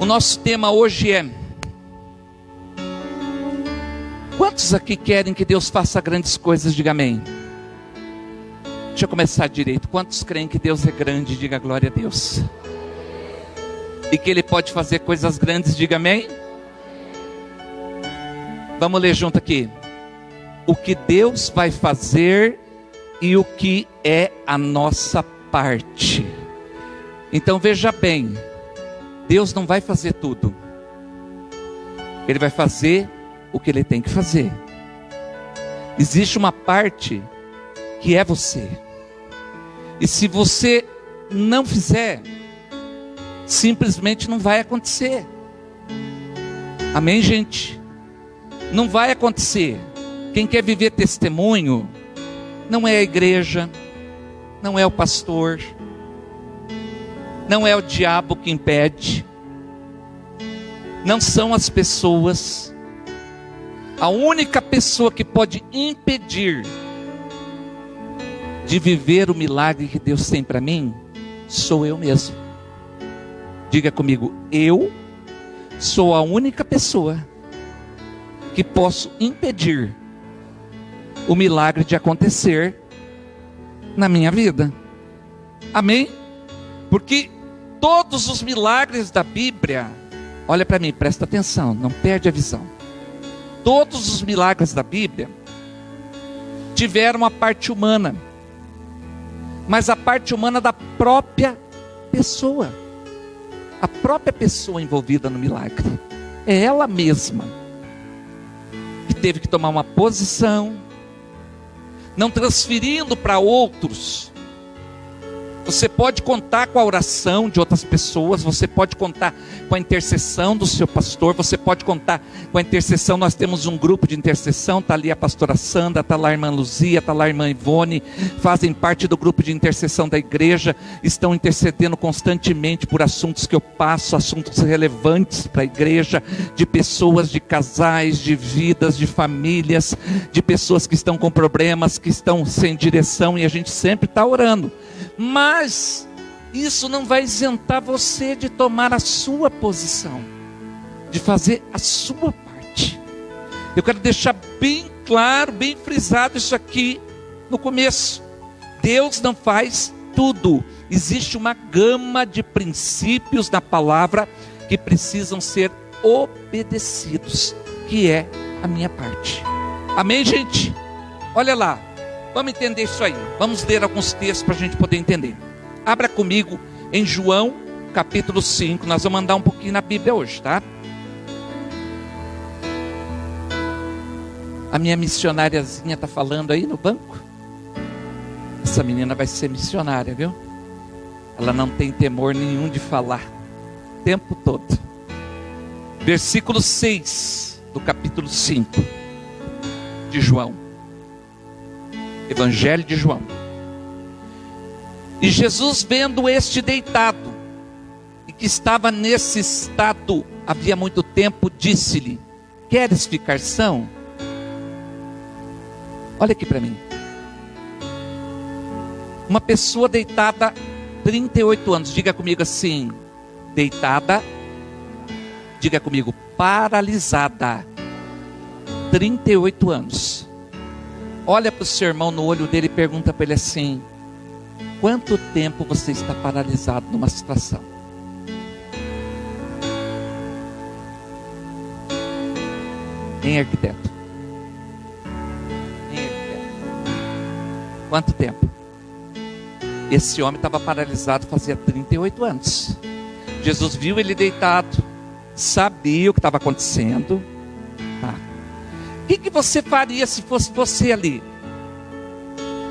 O nosso tema hoje é: quantos aqui querem que Deus faça grandes coisas? Diga amém. Deixa eu começar direito. Quantos creem que Deus é grande? Diga glória a Deus. E que Ele pode fazer coisas grandes? Diga amém. Vamos ler junto aqui. O que Deus vai fazer e o que é a nossa parte. Então veja bem, Deus não vai fazer tudo. Ele vai fazer o que Ele tem que fazer. Existe uma parte que é você. E se você não fizer, simplesmente não vai acontecer. Amém, gente? Não vai acontecer. Quem quer viver testemunho não é a igreja, não é o pastor, não é o diabo que impede, não são as pessoas. A única pessoa que pode impedir de viver o milagre que Deus tem para mim, sou eu mesmo. Diga comigo, eu sou a única pessoa que posso impedir o milagre de acontecer na minha vida. Amém? Porque todos os milagres da Bíblia, olha para mim, presta atenção, não perde a visão. Todos os milagres da Bíblia tiveram a parte humana, mas a parte humana da própria pessoa. A própria pessoa envolvida no milagre é ela mesma que teve que tomar uma posição, não transferindo para outros. Você pode contar com a oração de outras pessoas, você pode contar com a intercessão do seu pastor, você pode contar com a intercessão. Nós temos um grupo de intercessão, está ali a pastora Sandra, está lá a irmã Luzia, está lá a irmã Ivone, fazem parte do grupo de intercessão da igreja, estão intercedendo constantemente por assuntos que eu passo, assuntos relevantes para a igreja, de pessoas, de casais, de vidas, de famílias, de pessoas que estão com problemas, que estão sem direção, e a gente sempre está orando. Mas isso não vai isentar você de tomar a sua posição, de fazer a sua parte. Eu quero deixar bem claro, bem frisado isso aqui no começo. Deus não faz tudo. Existe uma gama de princípios na palavra que precisam ser obedecidos, que é a minha parte. Amém, gente? Olha lá. Vamos entender isso aí. Vamos ler alguns textos para a gente poder entender. Abra comigo em João, capítulo 5. Nós vamos andar um pouquinho na Bíblia hoje, tá? A minha missionariazinha está falando aí no banco. Essa menina vai ser missionária, viu? Ela não tem temor nenhum de falar o tempo todo. Versículo 6 do capítulo 5 de João. Evangelho de João. E Jesus, vendo este deitado, e que estava nesse estado havia muito tempo, disse-lhe: queres ficar são? Olha aqui para mim. Uma pessoa deitada 38 anos, diga comigo assim, deitada, diga comigo, paralisada, 38 anos. Olha para o seu irmão no olho dele e pergunta para ele assim: quanto tempo você está paralisado numa situação? Em arquiteto. Quanto tempo? Esse homem estava paralisado fazia 38 anos. Jesus viu ele deitado, sabia o que estava acontecendo. Tá. O que você faria se fosse você ali?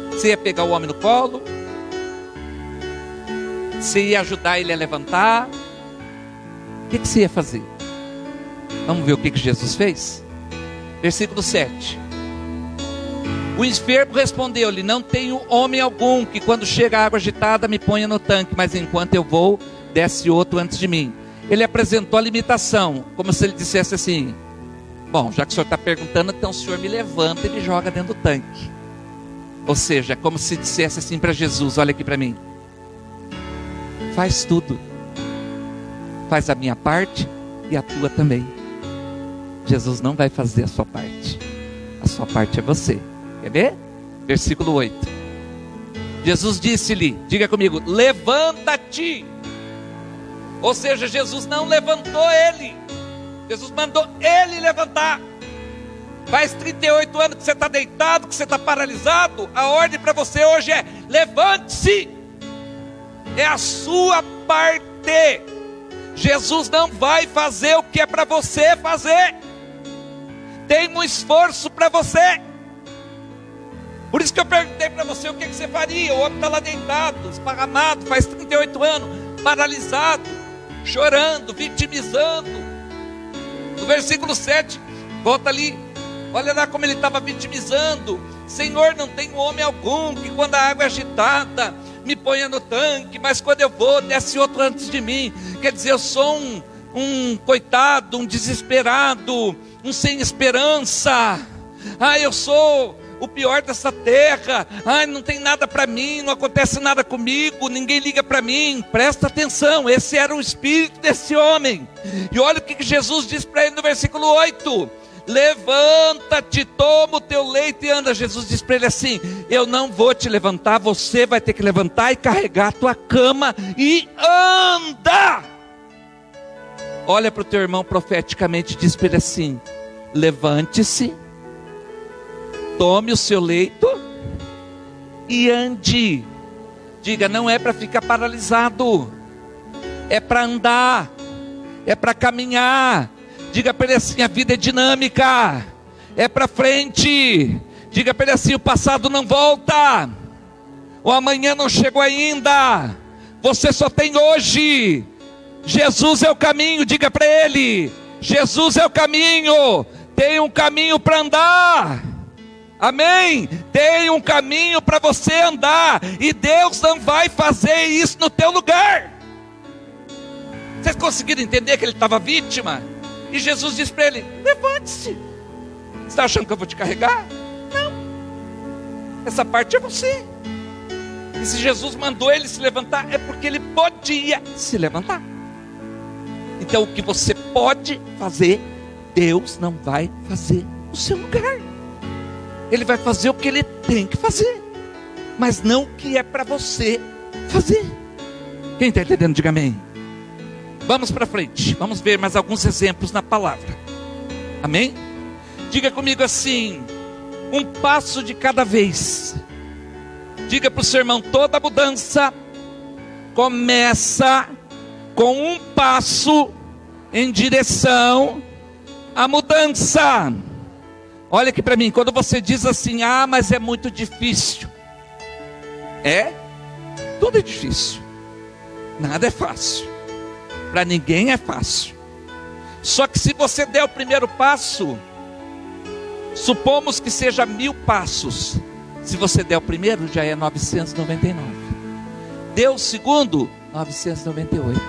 Você ia pegar o homem no colo? Você ia ajudar ele a levantar? O que você ia fazer? Vamos ver o que Jesus fez? Versículo 7. O enfermo respondeu-lhe: não tenho homem algum que quando chega a água agitada me ponha no tanque, mas enquanto eu vou, desce outro antes de mim. Ele apresentou a limitação, como se ele dissesse assim: bom, já que o senhor está perguntando, então o senhor me levanta e me joga dentro do tanque. Ou seja, como se dissesse assim para Jesus: olha aqui para mim, faz tudo. faz a minha parte e a tua também. Jesus não vai fazer a sua parte. A sua parte é você. Quer ver? Versículo 8. Jesus disse-lhe, diga comigo, levanta-te. Ou seja, Jesus não levantou ele. Jesus mandou ele levantar. Faz 38 anos que você está deitado, que você está paralisado. A ordem para você hoje é, levante-se. É a sua parte. Jesus não vai fazer o que é para você fazer. Tem um esforço para você. Por isso que eu perguntei para você o que você faria. O homem está lá deitado, esparramado, faz 38 anos, paralisado, chorando, vitimizando. No versículo 7, volta ali, olha lá como ele estava vitimizando. Senhor, não tem homem algum que quando a água é agitada me ponha no tanque, mas quando eu vou, desce outro antes de mim. Quer dizer, eu sou um coitado, um desesperado, um sem esperança. Eu sou o pior dessa terra. Não tem nada para mim, não acontece nada comigo, ninguém liga para mim. Presta atenção, esse era o espírito desse homem. E olha o que Jesus diz para ele no versículo 8. Levanta-te, toma o teu leito e anda. Jesus diz para ele assim, eu não vou te levantar, você vai ter que levantar e carregar a tua cama e anda. Olha para o teu irmão profeticamente, diz para ele assim, levante-se, tome o seu leito e ande. Diga, não é para ficar paralisado, é para andar, é para caminhar. Diga para ele assim, a vida é dinâmica, é para frente. Diga para ele assim, o passado não volta, o amanhã não chegou ainda, você só tem hoje. Jesus é o caminho, diga para ele, Jesus é o caminho, tem um caminho para andar. Amém? Tem um caminho para você andar, e Deus não vai fazer isso no teu lugar. Vocês conseguiram entender que ele estava vítima? E Jesus disse para ele, levante-se. Você está achando que eu vou te carregar? Não, essa parte é você. E se Jesus mandou ele se levantar, é porque ele podia se levantar. Então o que você pode fazer, Deus não vai fazer no seu lugar. Ele vai fazer o que ele tem que fazer, mas não o que é para você fazer. Quem está entendendo, diga amém. Vamos para frente, vamos ver mais alguns exemplos na palavra. Amém? Diga comigo assim, um passo de cada vez. Diga para o seu irmão, toda mudança começa com um passo em direção à mudança. Olha aqui para mim, quando você diz assim, mas é muito difícil. Tudo é difícil, nada é fácil. Para ninguém é fácil. Só que se você der o primeiro passo, supomos que seja 1000 passos. Se você der o primeiro, já é 999. Deu o segundo, 998.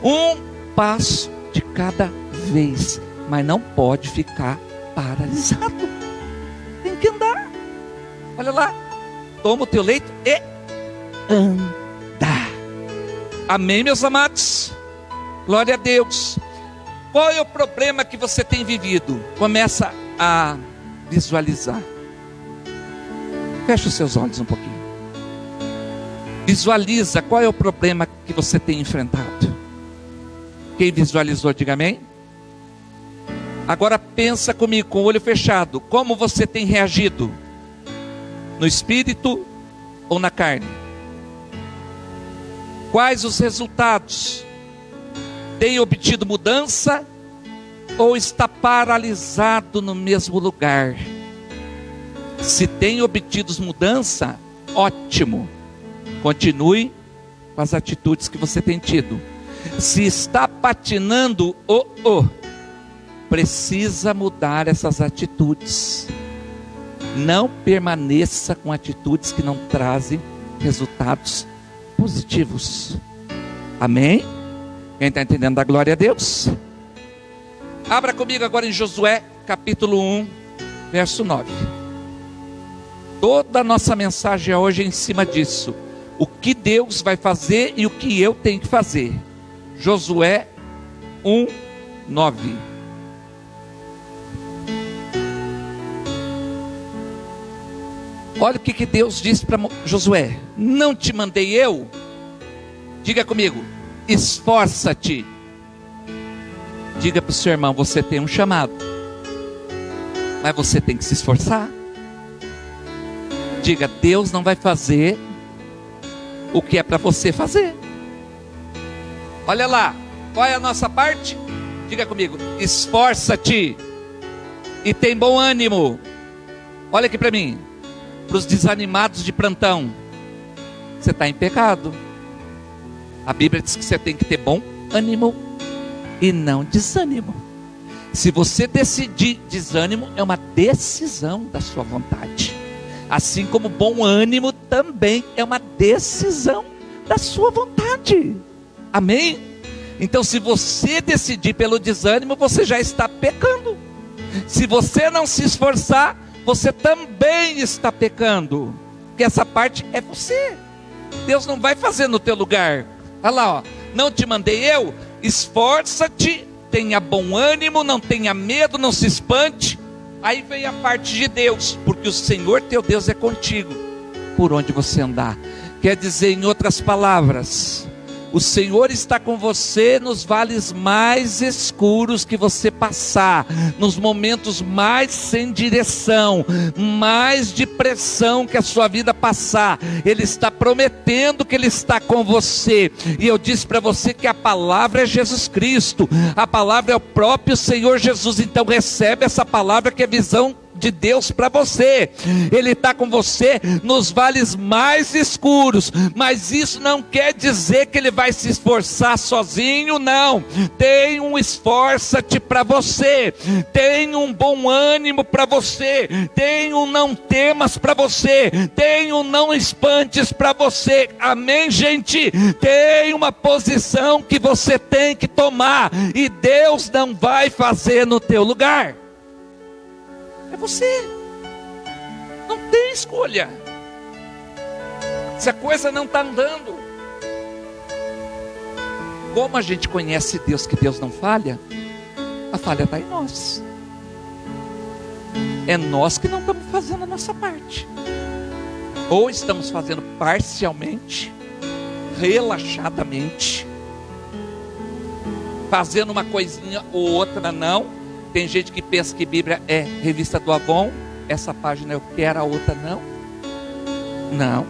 Um passo de cada vez. Mas não pode ficar paralisado. Tem que andar. Olha lá. Toma o teu leito e anda. Amém, meus amados? Glória a Deus. Qual é o problema que você tem vivido? Começa a visualizar. Fecha os seus olhos um pouquinho. Visualiza qual é o problema que você tem enfrentado. Quem visualizou, diga amém. Agora pensa comigo, com o olho fechado, como você tem reagido? No espírito ou na carne? Quais os resultados? Tem obtido mudança ou está paralisado no mesmo lugar? Se tem obtido mudança, ótimo. Continue com as atitudes que você tem tido. Se está patinando, precisa mudar essas atitudes. Não permaneça com atitudes que não trazem resultados positivos. Amém? Quem está entendendo, dá glória a Deus. Abra comigo agora em Josué capítulo 1, verso 9. Toda a nossa mensagem hoje é em cima disso. O que Deus vai fazer e o que eu tenho que fazer. Josué 1, 9. Olha o que Deus disse para Josué: não te mandei eu? Diga comigo, esforça-te. Diga para o seu irmão, você tem um chamado, mas você tem que se esforçar. Diga, Deus não vai fazer o que é para você fazer. Olha lá, qual é a nossa parte? Diga comigo, esforça-te e tem bom ânimo. Olha aqui para mim, para os desanimados de plantão, você está em pecado. A Bíblia diz que você tem que ter bom ânimo e não desânimo. Se você decidir desânimo, é uma decisão da sua vontade. Assim como bom ânimo também é uma decisão da sua vontade. Amém? Então, se você decidir pelo desânimo, você já está pecando. Se você não se esforçar, você também está pecando. Porque essa parte é você. Deus não vai fazer no teu lugar. Olha lá, ó. Não te mandei eu? Esforça-te, tenha bom ânimo, não tenha medo, não se espante. Aí vem a parte de Deus, porque o Senhor teu Deus é contigo, por onde você andar. Quer dizer, em outras palavras, o Senhor está com você nos vales mais escuros que você passar, nos momentos mais sem direção, mais de pressão que a sua vida passar. Ele está prometendo que Ele está com você. E eu disse para você que a palavra é Jesus Cristo, a palavra é o próprio Senhor Jesus. Então recebe essa palavra que é visão de Deus para você. Ele está com você nos vales mais escuros, mas isso não quer dizer que Ele vai se esforçar sozinho, não. Tem um esforça-te para você, tem um bom ânimo para você, tem um não temas para você, tem um não espantes para você. Amém, gente? Tem uma posição que você tem que tomar, e Deus não vai fazer no teu lugar. É você, não tem escolha. Se a coisa não está andando, como a gente conhece Deus, que Deus não falha? A falha está em nós. É nós que não estamos fazendo a nossa parte, ou estamos fazendo parcialmente, relaxadamente, fazendo uma coisinha ou outra não. Tem gente que pensa que Bíblia é revista do Avon, essa página eu quero, a outra não. Não.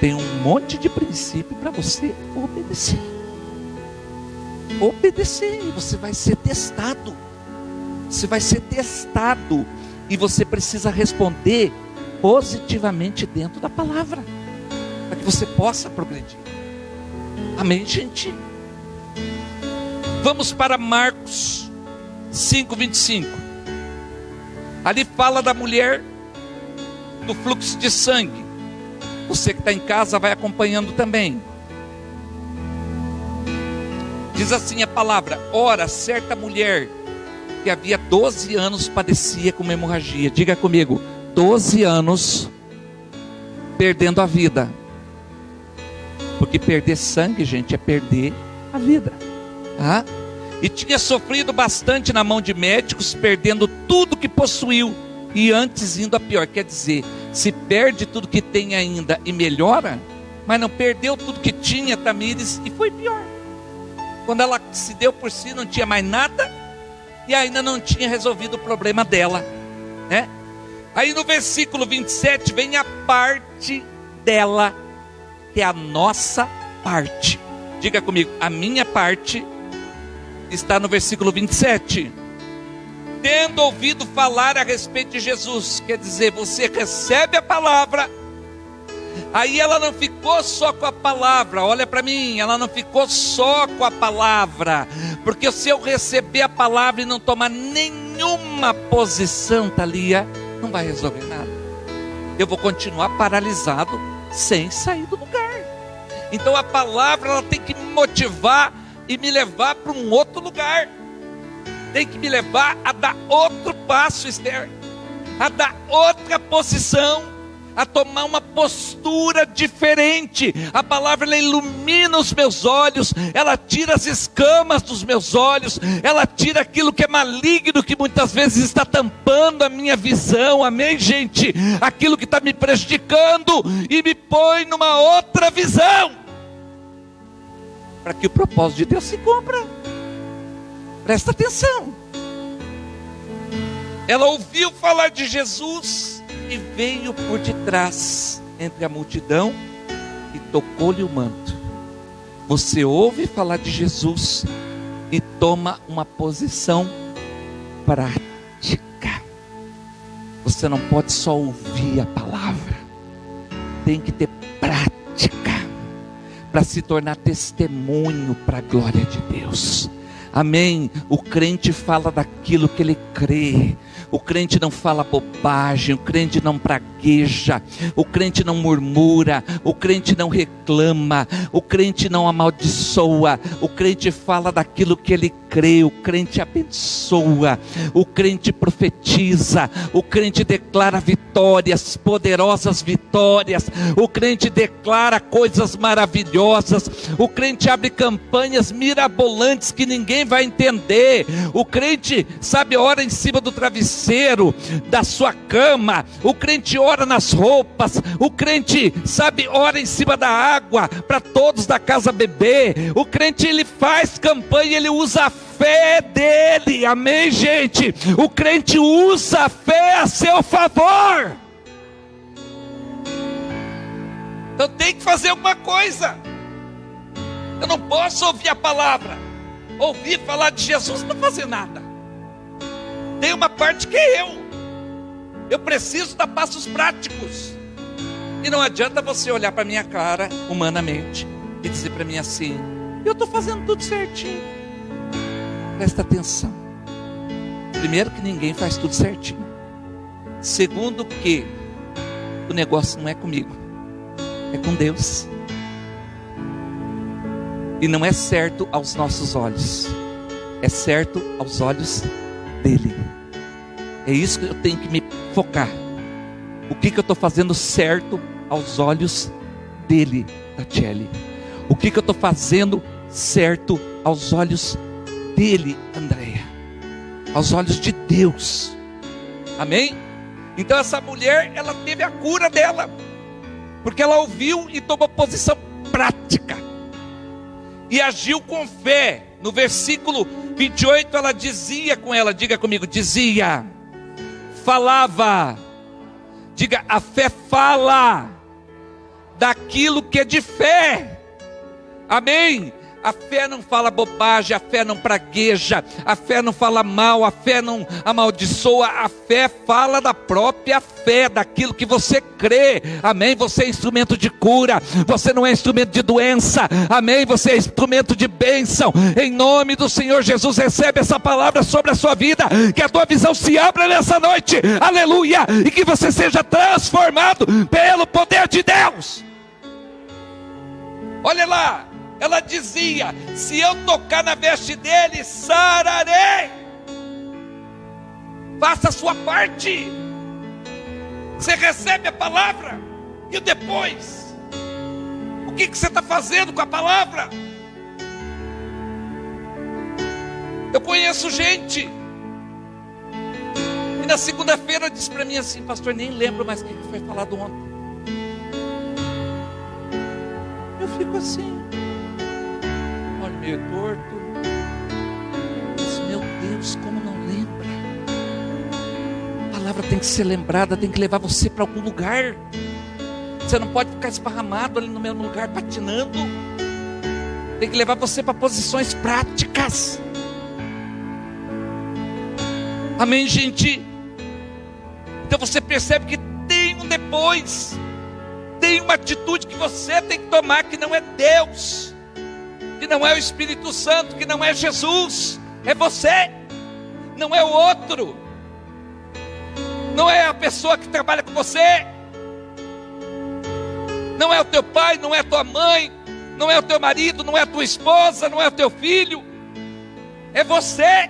Tem um monte de princípio para você obedecer. Obedecer, e você vai ser testado. Você vai ser testado, e você precisa responder positivamente dentro da palavra, para que você possa progredir. Amém, gente? Vamos para Marcos 5:25. Ali fala da mulher do fluxo de sangue. Você que está em casa vai acompanhando também. Diz assim a palavra: ora, certa mulher que havia 12 anos padecia com uma hemorragia. Diga comigo, 12 anos perdendo a vida. Porque perder sangue, gente, é perder a vida. Tá? E tinha sofrido bastante na mão de médicos, perdendo tudo que possuiu, e antes indo a pior. Quer dizer, se perde tudo que tem ainda e melhora, mas não perdeu tudo que tinha, Tamires, e foi pior. Quando ela se deu por si, não tinha mais nada, e ainda não tinha resolvido o problema dela, né? Aí no versículo 27 vem a parte dela, que é a nossa parte. Diga comigo, a minha parte está no versículo 27. Tendo ouvido falar a respeito de Jesus. Quer dizer, você recebe a palavra. Aí ela não ficou só com a palavra. Olha para mim, ela não ficou só com a palavra. Porque se eu receber a palavra e não tomar nenhuma posição, Thalia, não vai resolver nada. Eu vou continuar paralisado, sem sair do lugar. Então a palavra, ela tem que me motivar e me levar para um outro lugar. Tem que me levar a dar outro passo, Esther, a dar outra posição, a tomar uma postura diferente. A palavra, ela ilumina os meus olhos, ela tira as escamas dos meus olhos, ela tira aquilo que é maligno, que muitas vezes está tampando a minha visão, amém, gente? Aquilo que está me prejudicando, e me põe numa outra visão, para que o propósito de Deus se cumpra. Presta atenção. Ela ouviu falar de Jesus e veio por detrás, entre a multidão, e tocou-lhe o manto. Você ouve falar de Jesus e toma uma posição prática. Você não pode só ouvir a palavra, tem que ter prática, para se tornar testemunho para a glória de Deus. Amém? O crente fala daquilo que ele crê. O crente não fala bobagem, o crente não pragueja, o crente não murmura, o crente não reclama, o crente não amaldiçoa, o crente fala daquilo que ele crê, o crente abençoa, o crente profetiza, o crente declara vitórias, poderosas vitórias, o crente declara coisas maravilhosas, o crente abre campanhas mirabolantes que ninguém vai entender, o crente, sabe, ora em cima do travesseiro da sua cama, o crente ora nas roupas, o crente, sabe, ora em cima da água, para todos da casa beber, o crente, ele faz campanha, ele usa a fé dele, amém, gente? O crente usa a fé a seu favor. Eu tenho que fazer alguma coisa. Eu não posso ouvir a palavra, ouvir falar de Jesus e não fazer nada. Tem uma parte que é eu preciso dar passos práticos, e não adianta você olhar para minha cara, humanamente, e dizer para mim assim: eu estou fazendo tudo certinho. Presta atenção. Primeiro, que ninguém faz tudo certinho. Segundo, que o negócio não é comigo, é com Deus, e não é certo aos nossos olhos, é certo aos olhos dele. É isso que eu tenho que me focar. O que eu estou fazendo certo aos olhos dele, Tatiele? O que eu estou fazendo certo aos olhos dele, Andréia? Aos olhos de Deus. Amém? Então essa mulher, ela teve a cura dela, porque ela ouviu e tomou posição prática, e agiu com fé. No versículo 28 ela dizia com ela, diga comigo, dizia, falava, diga, a fé fala daquilo que é de fé, amém? A fé não fala bobagem, a fé não pragueja, a fé não fala mal, a fé não amaldiçoa, a fé fala da própria fé, daquilo que você crê, amém? Você é instrumento de cura, você não é instrumento de doença, amém? Você é instrumento de bênção, em nome do Senhor Jesus. Recebe essa palavra sobre a sua vida, que a tua visão se abra nessa noite, aleluia, e que você seja transformado pelo poder de Deus. Olha lá, ela dizia: se eu tocar na veste dele, sararei. Faça a sua parte. Você recebe a palavra, e depois, o que você está fazendo com a palavra? Eu conheço gente, e na segunda-feira disse para mim assim: pastor, nem lembro mais o que foi falado ontem. Eu fico assim, olho meio torto, mas meu Deus, como não lembra? A palavra tem que ser lembrada, tem que levar você para algum lugar. Você não pode ficar esparramado ali no mesmo lugar, patinando. Tem que levar você para posições práticas. Amém, gente? Então você percebe que tem um depois, tem uma atitude que você tem que tomar, que não é Deus, que não é o Espírito Santo, que não é Jesus, é você, não é o outro, não é a pessoa que trabalha com você, não é o teu pai, não é a tua mãe, não é o teu marido, não é a tua esposa, não é o teu filho, é você.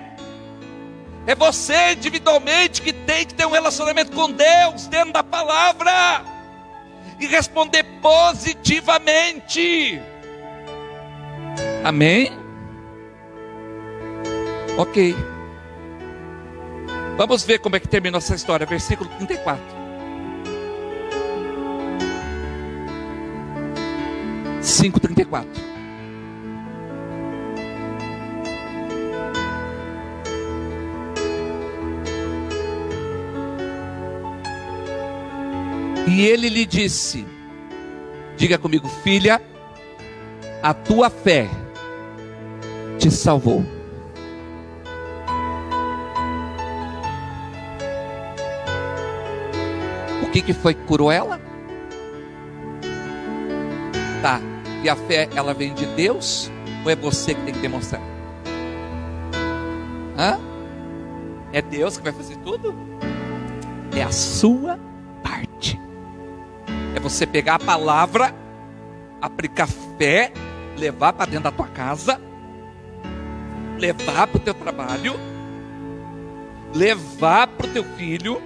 É você individualmente que tem que ter um relacionamento com Deus, dentro da palavra. e responder positivamente. Amém? Ok. Vamos ver como é que termina essa história. Versículo 34. Cinco 34. E ele lhe disse, diga comigo, filha, a tua fé te salvou. O que foi que curou ela? Tá, e a fé, ela vem de Deus? Ou é você que tem que demonstrar? Hã? É Deus que vai fazer tudo? É a sua parte. É você pegar a palavra, aplicar fé, levar para dentro da tua casa, levar para o teu trabalho, levar para o teu filho,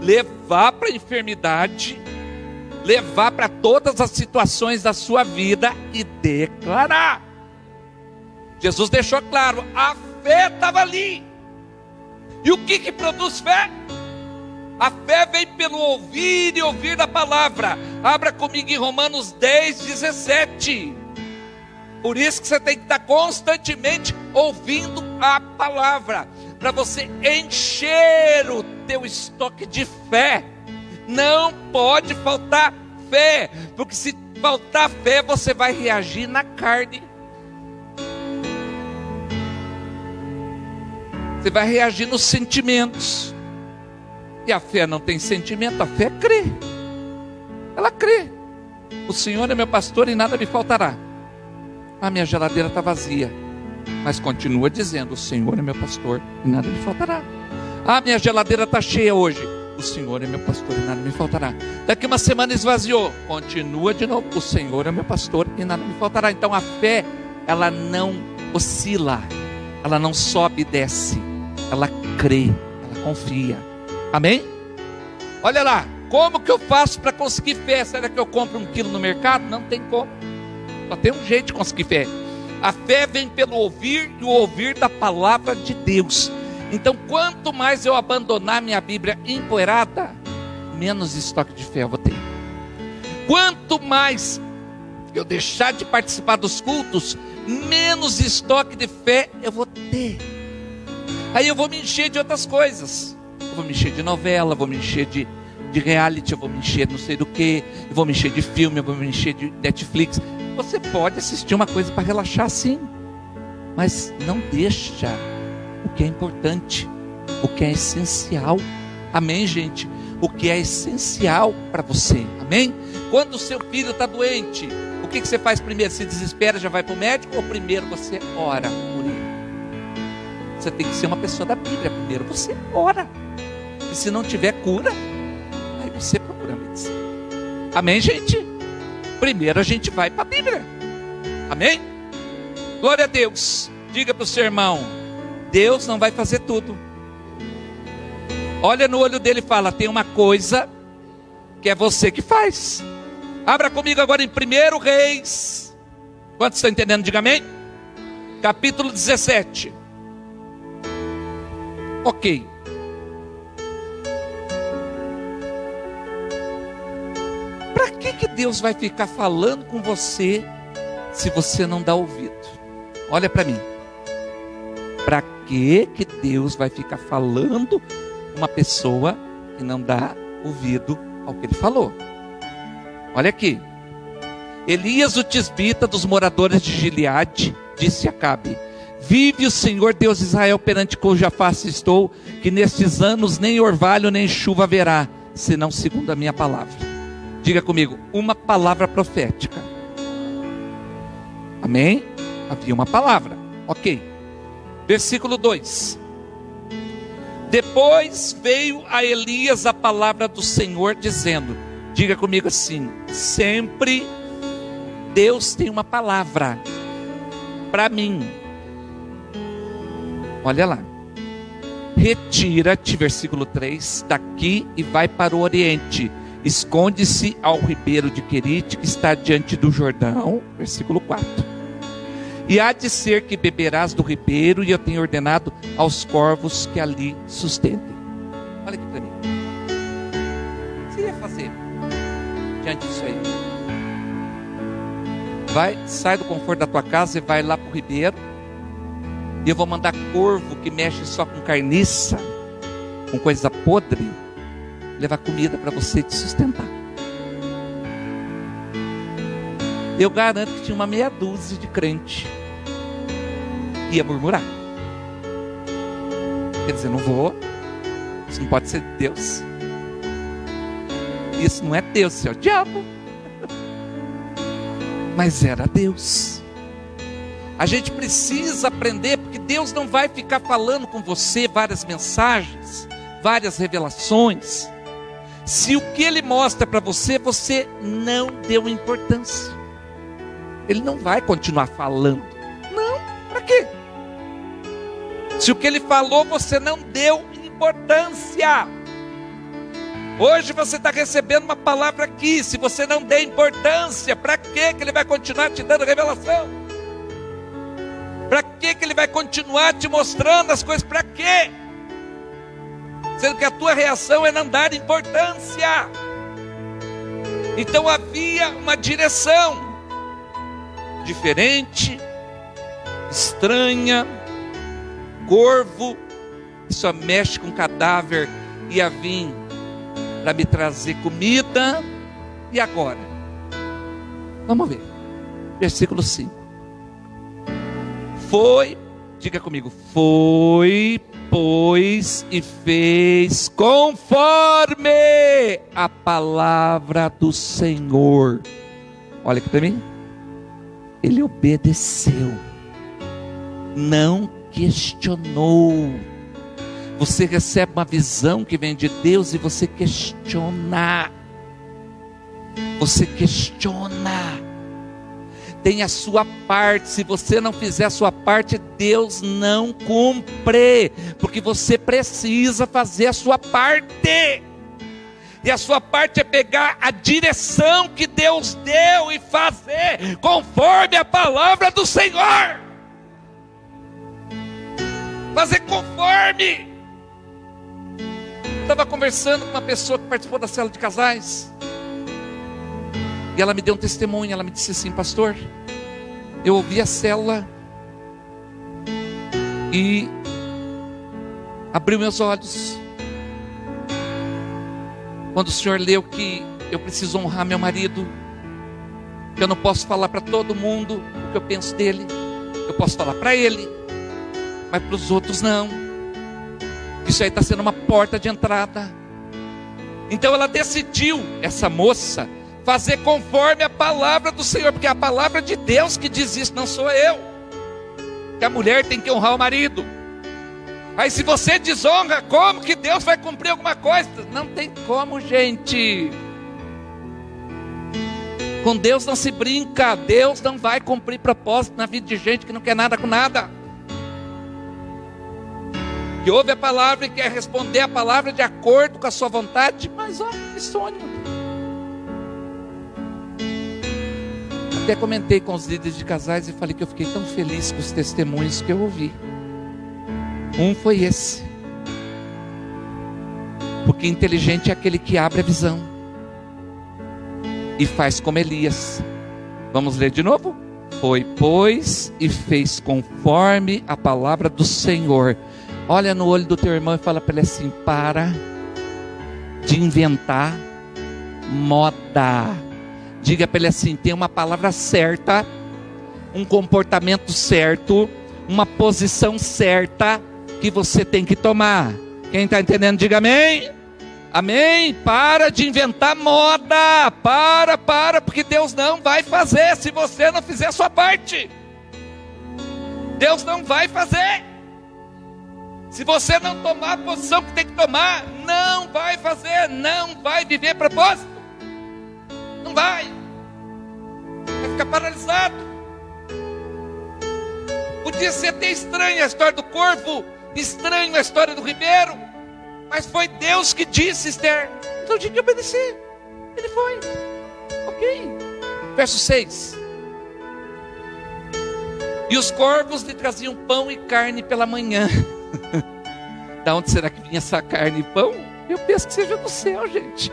levar para a enfermidade, levar para todas as situações da sua vida e declarar. Jesus deixou claro, a fé estava ali. E o que produz fé? A fé vem pelo ouvir e ouvir da palavra. Abra comigo em Romanos 10, 17. Por isso que você tem que estar constantemente ouvindo a palavra, para você encher o teu estoque de fé. Não pode faltar fé, porque se faltar fé, você vai reagir na carne. Você vai reagir nos sentimentos. E a fé não tem sentimento, a fé crê. Ela crê. O Senhor é meu pastor e nada me faltará. A minha geladeira está vazia, mas continua dizendo, o Senhor é meu pastor e nada me faltará. A minha geladeira está cheia hoje. O Senhor é meu pastor e nada me faltará. Daqui uma semana esvaziou. Continua de novo. O Senhor é meu pastor e nada me faltará. Então a fé, ela não oscila. Ela não sobe e desce. Ela crê. Ela confia. Amém? Olha lá. Como que eu faço para conseguir fé? Será que eu compro 1 quilo no mercado? Não tem como. Só tem um jeito de conseguir fé. A fé vem pelo ouvir e o ouvir da palavra de Deus. Então, quanto mais eu abandonar minha Bíblia empoeirada, menos estoque de fé eu vou ter. Quanto mais eu deixar de participar dos cultos, menos estoque de fé eu vou ter. Aí eu vou me encher de outras coisas. Eu vou me encher de novela, vou me encher de reality, eu vou me encher de não sei do que, eu vou me encher de filme, eu vou me encher de Netflix. Você pode assistir uma coisa para relaxar, sim, mas não deixa o que é importante, o que é essencial. Amém, gente? O que é essencial para você. Amém? Quando o seu filho está doente, o que você faz primeiro? Se desespera, já vai para o médico? Ou primeiro você ora por ele? Você tem que ser uma pessoa da Bíblia. Primeiro você ora. E se não tiver cura, aí você procura a medicina. Amém, gente? Primeiro a gente vai para a Bíblia. Amém? Glória a Deus. Diga para o seu irmão, Deus não vai fazer tudo. Olha no olho dele e fala, tem uma coisa que é você que faz. Abra comigo agora em 1 Reis. Quantos estão entendendo? Diga amém. Capítulo 17. Ok. Para que Deus vai ficar falando com você se você não dá ouvido? Olha para mim. Para que Deus vai ficar falando com uma pessoa que não dá ouvido ao que ele falou? Olha aqui. Elias, o tisbita dos moradores de Gileade, disse a Acabe: vive o Senhor Deus de Israel, perante cuja face estou, que nestes anos nem orvalho nem chuva haverá, senão segundo a minha palavra. Diga comigo, uma palavra profética. Amém? Havia uma palavra. Ok. Versículo 2. Depois veio a Elias a palavra do Senhor dizendo, diga comigo assim, sempre Deus tem uma palavra para mim. Olha lá. Retira-te, versículo 3, daqui e vai para o oriente, esconde-se ao ribeiro de Querite, que está diante do Jordão, versículo 4. E há de ser que beberás do ribeiro, e eu tenho ordenado aos corvos que ali sustentem. Olha aqui para mim. O que você ia fazer diante disso aí? Sai do conforto da tua casa e vai lá para o ribeiro, e eu vou mandar corvo que mexe só com carniça, com coisa podre, levar comida para você te sustentar. Eu garanto que tinha uma meia dúzia de crente que ia murmurar. Quer dizer, não vou, isso não pode ser Deus, isso não é Deus, isso é o diabo. Mas era Deus. A gente precisa aprender, porque Deus não vai ficar falando com você várias mensagens, várias revelações, se o que Ele mostra para você, você não deu importância. Ele não vai continuar falando. Não, para quê? Se o que Ele falou, você não deu importância. Hoje você está recebendo uma palavra aqui. Se você não der importância, para que Ele vai continuar te dando revelação? Para que Ele vai continuar te mostrando as coisas? Para quê? Sendo que a tua reação é não dar importância. Então havia uma direção diferente, estranha. Corvo que só mexe com cadáver ia vir para me trazer comida. E agora? Vamos ver. Versículo 5. Foi, diga comigo, foi, pois, e fez conforme a palavra do Senhor. Olha aqui para mim. Ele obedeceu, não questionou. Você recebe uma visão que vem de Deus e você questiona. Você questiona. Tem a sua parte. Se você não fizer a sua parte, Deus não cumpre, porque você precisa fazer a sua parte. E a sua parte é pegar a direção que Deus deu e fazer conforme a palavra do Senhor. Fazer conforme. Estava conversando com uma pessoa que participou da célula de casais, e ela me deu um testemunho. Ela me disse assim: pastor, eu ouvi a célula e abriu meus olhos quando o senhor leu que eu preciso honrar meu marido, que eu não posso falar para todo mundo o que eu penso dele. Eu posso falar para ele, mas para os outros não. Isso aí está sendo uma porta de entrada. Então ela decidiu, essa moça, fazer conforme a palavra do Senhor, porque é a palavra de Deus que diz isso, não sou eu. Que a mulher tem que honrar o marido. Aí se você desonra, como que Deus vai cumprir alguma coisa? Não tem como, gente. Com Deus não se brinca. Deus não vai cumprir propósito na vida de gente que não quer nada com nada, que ouve a palavra e quer responder a palavra de acordo com a sua vontade. Mas olha que sonho. Até comentei com os líderes de casais e falei que eu fiquei tão feliz com os testemunhos que eu ouvi. Um foi esse, porque inteligente é aquele que abre a visão e faz como Elias. Vamos ler de novo? Foi, pois, e fez conforme a palavra do Senhor. Olha no olho do teu irmão e fala para ele assim: para de inventar moda. Diga para ele assim: tem uma palavra certa, um comportamento certo, uma posição certa que você tem que tomar. Quem está entendendo, diga amém. Amém. Para de inventar moda. Para, porque Deus não vai fazer se você não fizer a sua parte. Deus não vai fazer. Se você não tomar a posição que tem que tomar, não vai fazer, não vai viver propósito. Não vai. Vai ficar paralisado. Podia ser até estranha a história do corvo, estranho a história do ribeiro, mas foi Deus que disse, Esther, então tinha que obedecer. Ele foi. Ok. Verso 6. E os corvos lhe traziam pão e carne pela manhã. Da onde será que vinha essa carne e pão? Eu penso que seja do céu, gente.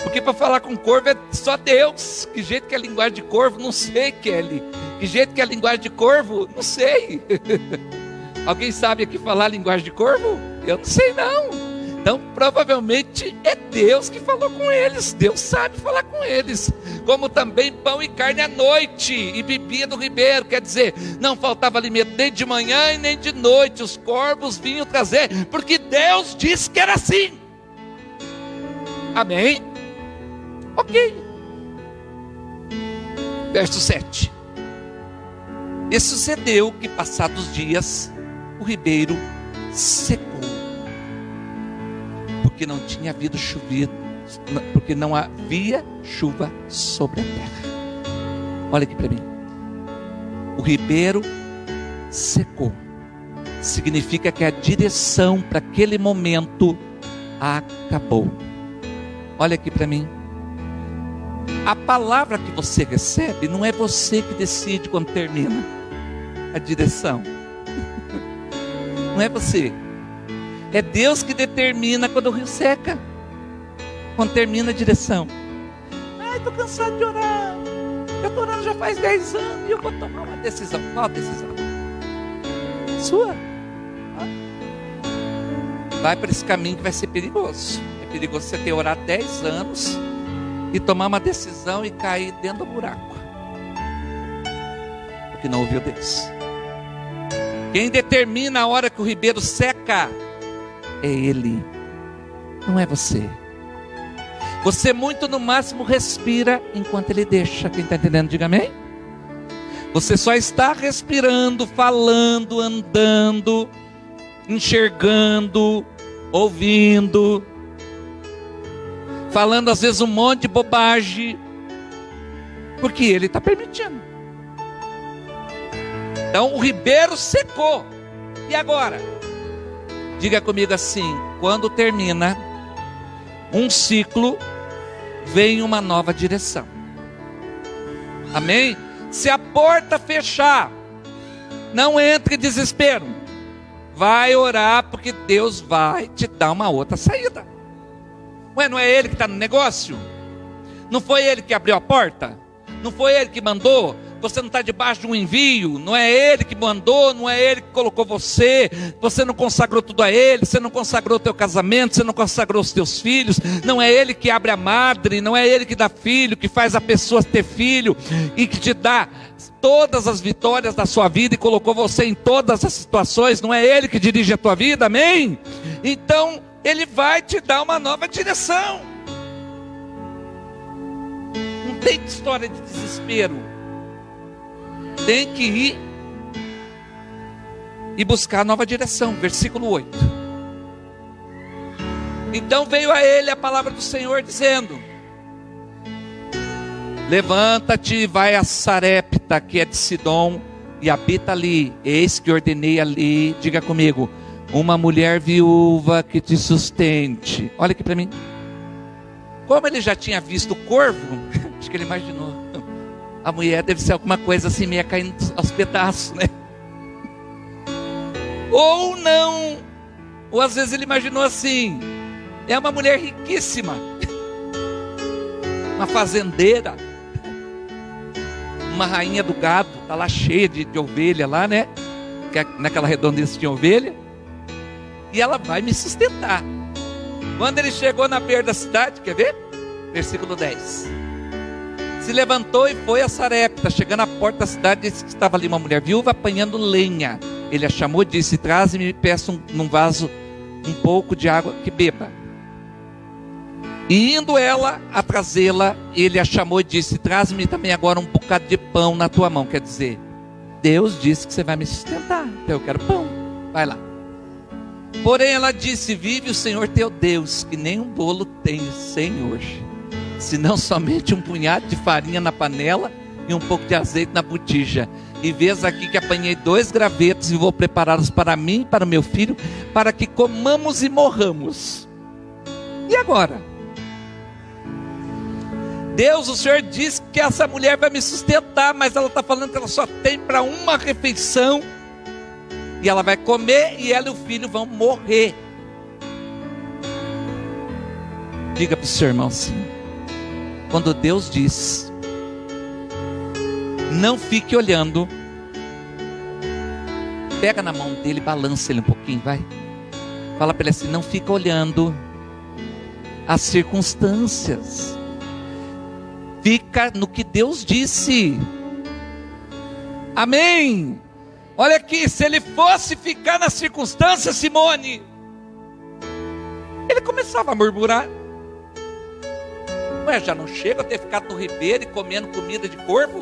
Porque para falar com corvo é só Deus. Que jeito que é a linguagem de corvo? Não sei, Kelly. Que jeito que é a linguagem de corvo? Não sei. Alguém sabe aqui falar a linguagem de corvo? Eu não sei não. Então provavelmente é Deus que falou com eles. Deus sabe falar com eles. Como também pão e carne à noite, e bebia do ribeiro. Quer dizer, não faltava alimento nem de manhã e nem de noite. Os corvos vinham trazer, porque Deus disse que era assim. Amém? Ok. Verso 7. E sucedeu que passados dias o ribeiro secou, porque não tinha havido chovido, porque não havia chuva sobre a terra. Olha aqui para mim. O ribeiro secou. Significa que a direção para aquele momento acabou. Olha aqui para mim. A palavra que você recebe não é você que decide quando termina a direção. Não é você. É Deus que determina quando o rio seca, quando termina a direção. Ai, estou cansado de orar. Eu estou orando já faz 10 anos e eu vou tomar uma decisão. Qual decisão? Sua. Vai para esse caminho que vai ser perigoso. É perigoso você ter orado 10 anos e tomar uma decisão e cair dentro do buraco, porque não ouviu Deus. Quem determina a hora que o ribeiro seca é Ele, não é você. Você muito no máximo respira enquanto Ele deixa. Quem está entendendo, diga amém. Você só está respirando, falando, andando, enxergando, ouvindo, falando às vezes um monte de bobagem, porque Ele está permitindo. Então o ribeiro secou. E agora? Diga comigo assim: quando termina um ciclo, vem uma nova direção. Amém? Se a porta fechar, não entre em desespero. Vai orar, porque Deus vai te dar uma outra saída. Ué, não é Ele que está no negócio? Não foi Ele que abriu a porta? Não foi Ele que mandou? Você não está debaixo de um envio? Não é Ele que mandou? Não é Ele que colocou você? Você não consagrou tudo a Ele? Você não consagrou o teu casamento? Você não consagrou os teus filhos? Não é Ele que abre a madre? Não é Ele que dá filho, que faz a pessoa ter filho e que te dá todas as vitórias da sua vida e colocou você em todas as situações? Não é Ele que dirige a tua vida? Amém? Então Ele vai te dar uma nova direção. Não tem história de desespero. Tem que ir e buscar a nova direção. Versículo 8. Então veio a ele a palavra do Senhor dizendo: levanta-te e vai a Sarepta, que é de Sidom, e habita ali. Eis que ordenei ali, diga comigo, uma mulher viúva que te sustente. Olha aqui para mim. Como ele já tinha visto o corvo, acho que ele imaginou, a mulher deve ser alguma coisa assim, meia caindo aos pedaços, né? Ou não, ou às vezes ele imaginou assim: é uma mulher riquíssima, uma fazendeira, uma rainha do gado, está lá cheia de ovelha lá, né? Naquela redondeza tinha ovelha, e ela vai me sustentar. Quando ele chegou na beira da cidade, quer ver? Versículo 10. Se levantou e foi a Sarepta. Chegando à porta da cidade, disse que estava ali uma mulher viúva apanhando lenha. Ele a chamou e disse: traze-me, peço num vaso um pouco de água que beba. E indo ela a trazê-la, ele a chamou e disse: traze-me também agora um bocado de pão na tua mão. Quer dizer, Deus disse que você vai me sustentar, então eu quero pão, vai lá. Porém ela disse: vive o Senhor teu Deus, que nem um bolo tenho sem hoje, senão somente um punhado de farinha na panela e um pouco de azeite na botija. E vês aqui que apanhei 2 gravetos e vou prepará-los para mim e para o meu filho, para que comamos e morramos. E agora? Deus, o Senhor disse que essa mulher vai me sustentar, mas ela está falando que ela só tem para uma refeição, e ela vai comer, e ela e o filho vão morrer. Diga para o seu irmão assim: quando Deus diz, não fique olhando, pega na mão dele, balança ele um pouquinho, vai. Fala para ele assim: não fica olhando as circunstâncias, fica no que Deus disse. Amém. Olha aqui, se ele fosse ficar nas circunstâncias, Simone, ele começava a murmurar. Ué, já não chega a ter ficado no ribeiro e comendo comida de corvo?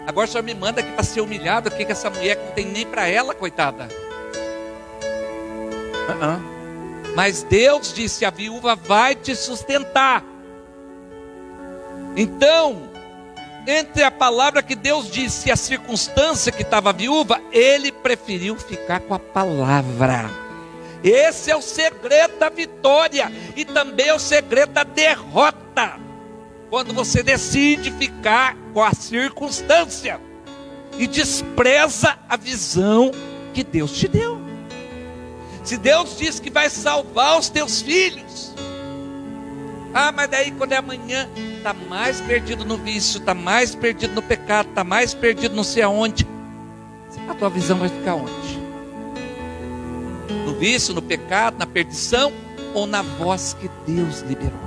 Agora o Senhor me manda aqui para ser humilhado aqui com essa mulher que não tem nem para ela, coitada. Mas Deus disse: a viúva vai te sustentar. Então, entre a palavra que Deus disse e a circunstância que estava viúva, ele preferiu ficar com a palavra. Esse é o segredo da vitória e também é o segredo da derrota. Quando você decide ficar com a circunstância e despreza a visão que Deus te deu. Se Deus diz que vai salvar os teus filhos, mas daí quando é amanhã, está mais perdido no vício, está mais perdido no pecado, está mais perdido não sei aonde, a tua visão vai ficar onde? No vício, no pecado, na perdição, ou na voz que Deus liberou?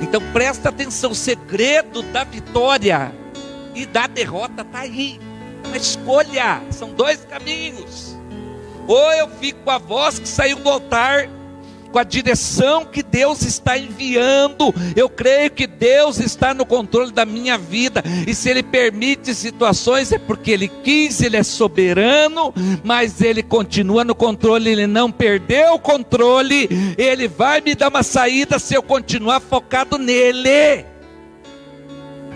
Então presta atenção, o segredo da vitória e da derrota está aí. É uma escolha, são dois caminhos. Ou eu fico com a voz que saiu do altar, com a direção que Deus está enviando. Eu creio que Deus está no controle da minha vida, e se Ele permite situações é porque Ele quis, Ele é soberano, mas Ele continua no controle, Ele não perdeu o controle, Ele vai me dar uma saída se eu continuar focado nele.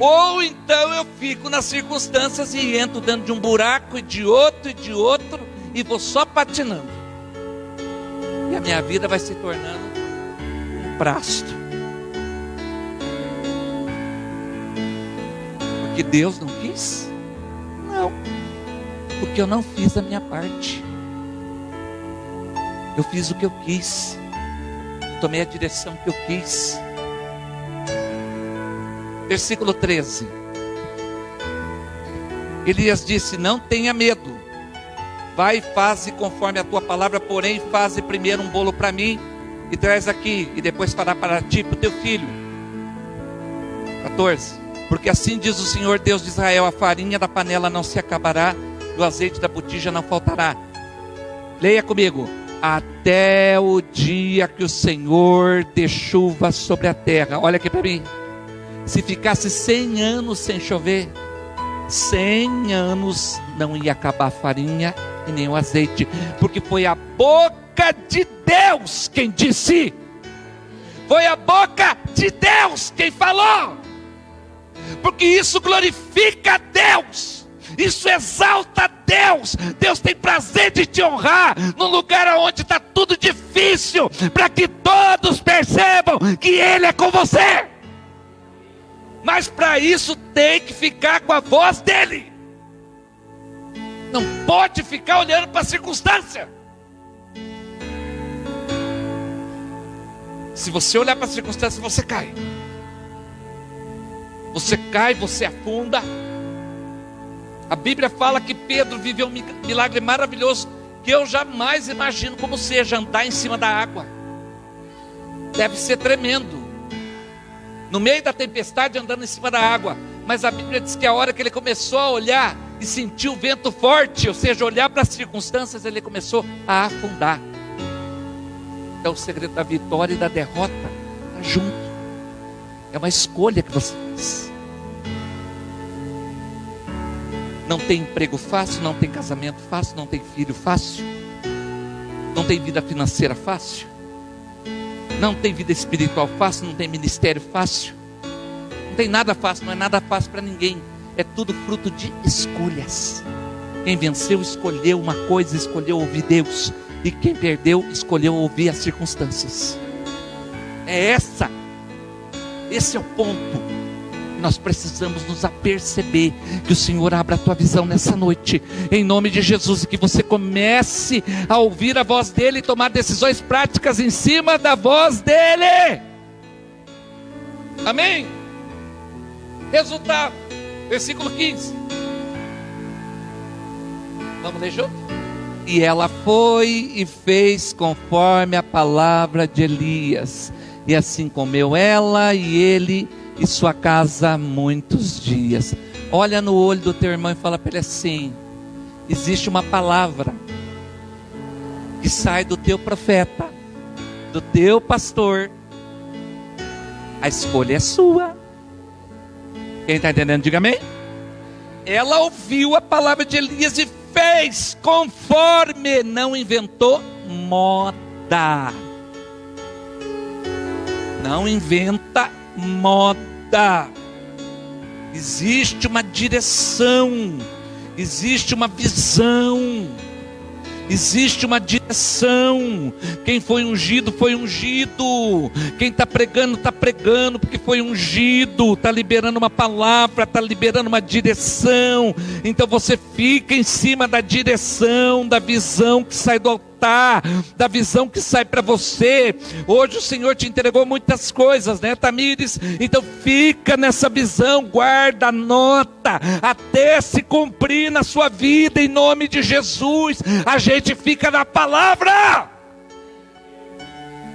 Ou então eu fico nas circunstâncias e entro dentro de um buraco e de outro e vou só patinando. E a minha vida vai se tornando um prasto. Porque Deus não quis? Não. Porque eu não fiz a minha parte. Eu fiz o que eu quis. Tomei a direção que eu quis. Versículo 13. Elias disse: não tenha medo. Vai e faze conforme a tua palavra, porém faze primeiro um bolo para mim e traz aqui, e depois fará para ti, para o teu filho. 14. Porque assim diz o Senhor Deus de Israel: a farinha da panela não se acabará, e o azeite da botija não faltará. Leia comigo: até o dia que o Senhor dê chuva sobre a terra. Olha aqui para mim. Se ficasse 100 anos sem chover, 100 anos não ia acabar a farinha e nem o azeite, porque foi a boca de Deus quem disse, foi a boca de Deus quem falou, porque isso glorifica a Deus, isso exalta a Deus. Deus tem prazer de te honrar num lugar onde está tudo difícil, para que todos percebam que Ele é com você. Mas para isso tem que ficar com a voz dele. Não pode ficar olhando para a circunstância. Se você olhar para a circunstância, você cai. Você cai, você afunda. A Bíblia fala que Pedro viveu um milagre maravilhoso, que eu jamais imagino como seja andar em cima da água. Deve ser tremendo. No meio da tempestade, andando em cima da água. Mas a Bíblia diz que a hora que ele começou a olhar e sentiu o vento forte, ou seja, olhar para as circunstâncias, ele começou a afundar. Então o segredo da vitória e da derrota está junto. É uma escolha que você faz. Não tem emprego fácil, não tem casamento fácil, não tem filho fácil, não tem vida financeira fácil, não tem vida espiritual fácil, não tem ministério fácil, não tem nada fácil, não é nada fácil para ninguém. É tudo fruto de escolhas. Quem venceu escolheu uma coisa, escolheu ouvir Deus, e quem perdeu escolheu ouvir as circunstâncias. É essa Esse é o ponto. Nós precisamos nos aperceber. Que o Senhor abra a tua visão nessa noite, em nome de Jesus, e que você comece a ouvir a voz dEle e tomar decisões práticas em cima da voz dEle. Amém? Resultado, versículo 15. Vamos ler junto? E ela foi e fez conforme a palavra de Elias, e assim comeu ela e ele e sua casa muitos dias. Olha no olho do teu irmão e fala para ele assim: existe uma palavra que sai do teu profeta, do teu pastor. A escolha é sua. Quem está entendendo, diga amém. Ela ouviu a palavra de Elias e fez conforme, não inventou moda. Não inventa moda. Existe uma direção, existe uma visão, existe uma direção. Quem foi ungido, foi ungido. Quem está pregando, porque foi ungido. Está liberando uma palavra, está liberando uma direção. Então você fica em cima da direção, da visão que sai do altar, da visão que sai para você. Hoje o Senhor te entregou muitas coisas, né, Tamires? Então fica nessa visão, guarda, anota, até se cumprir na sua vida, em nome de Jesus. A gente fica na palavra.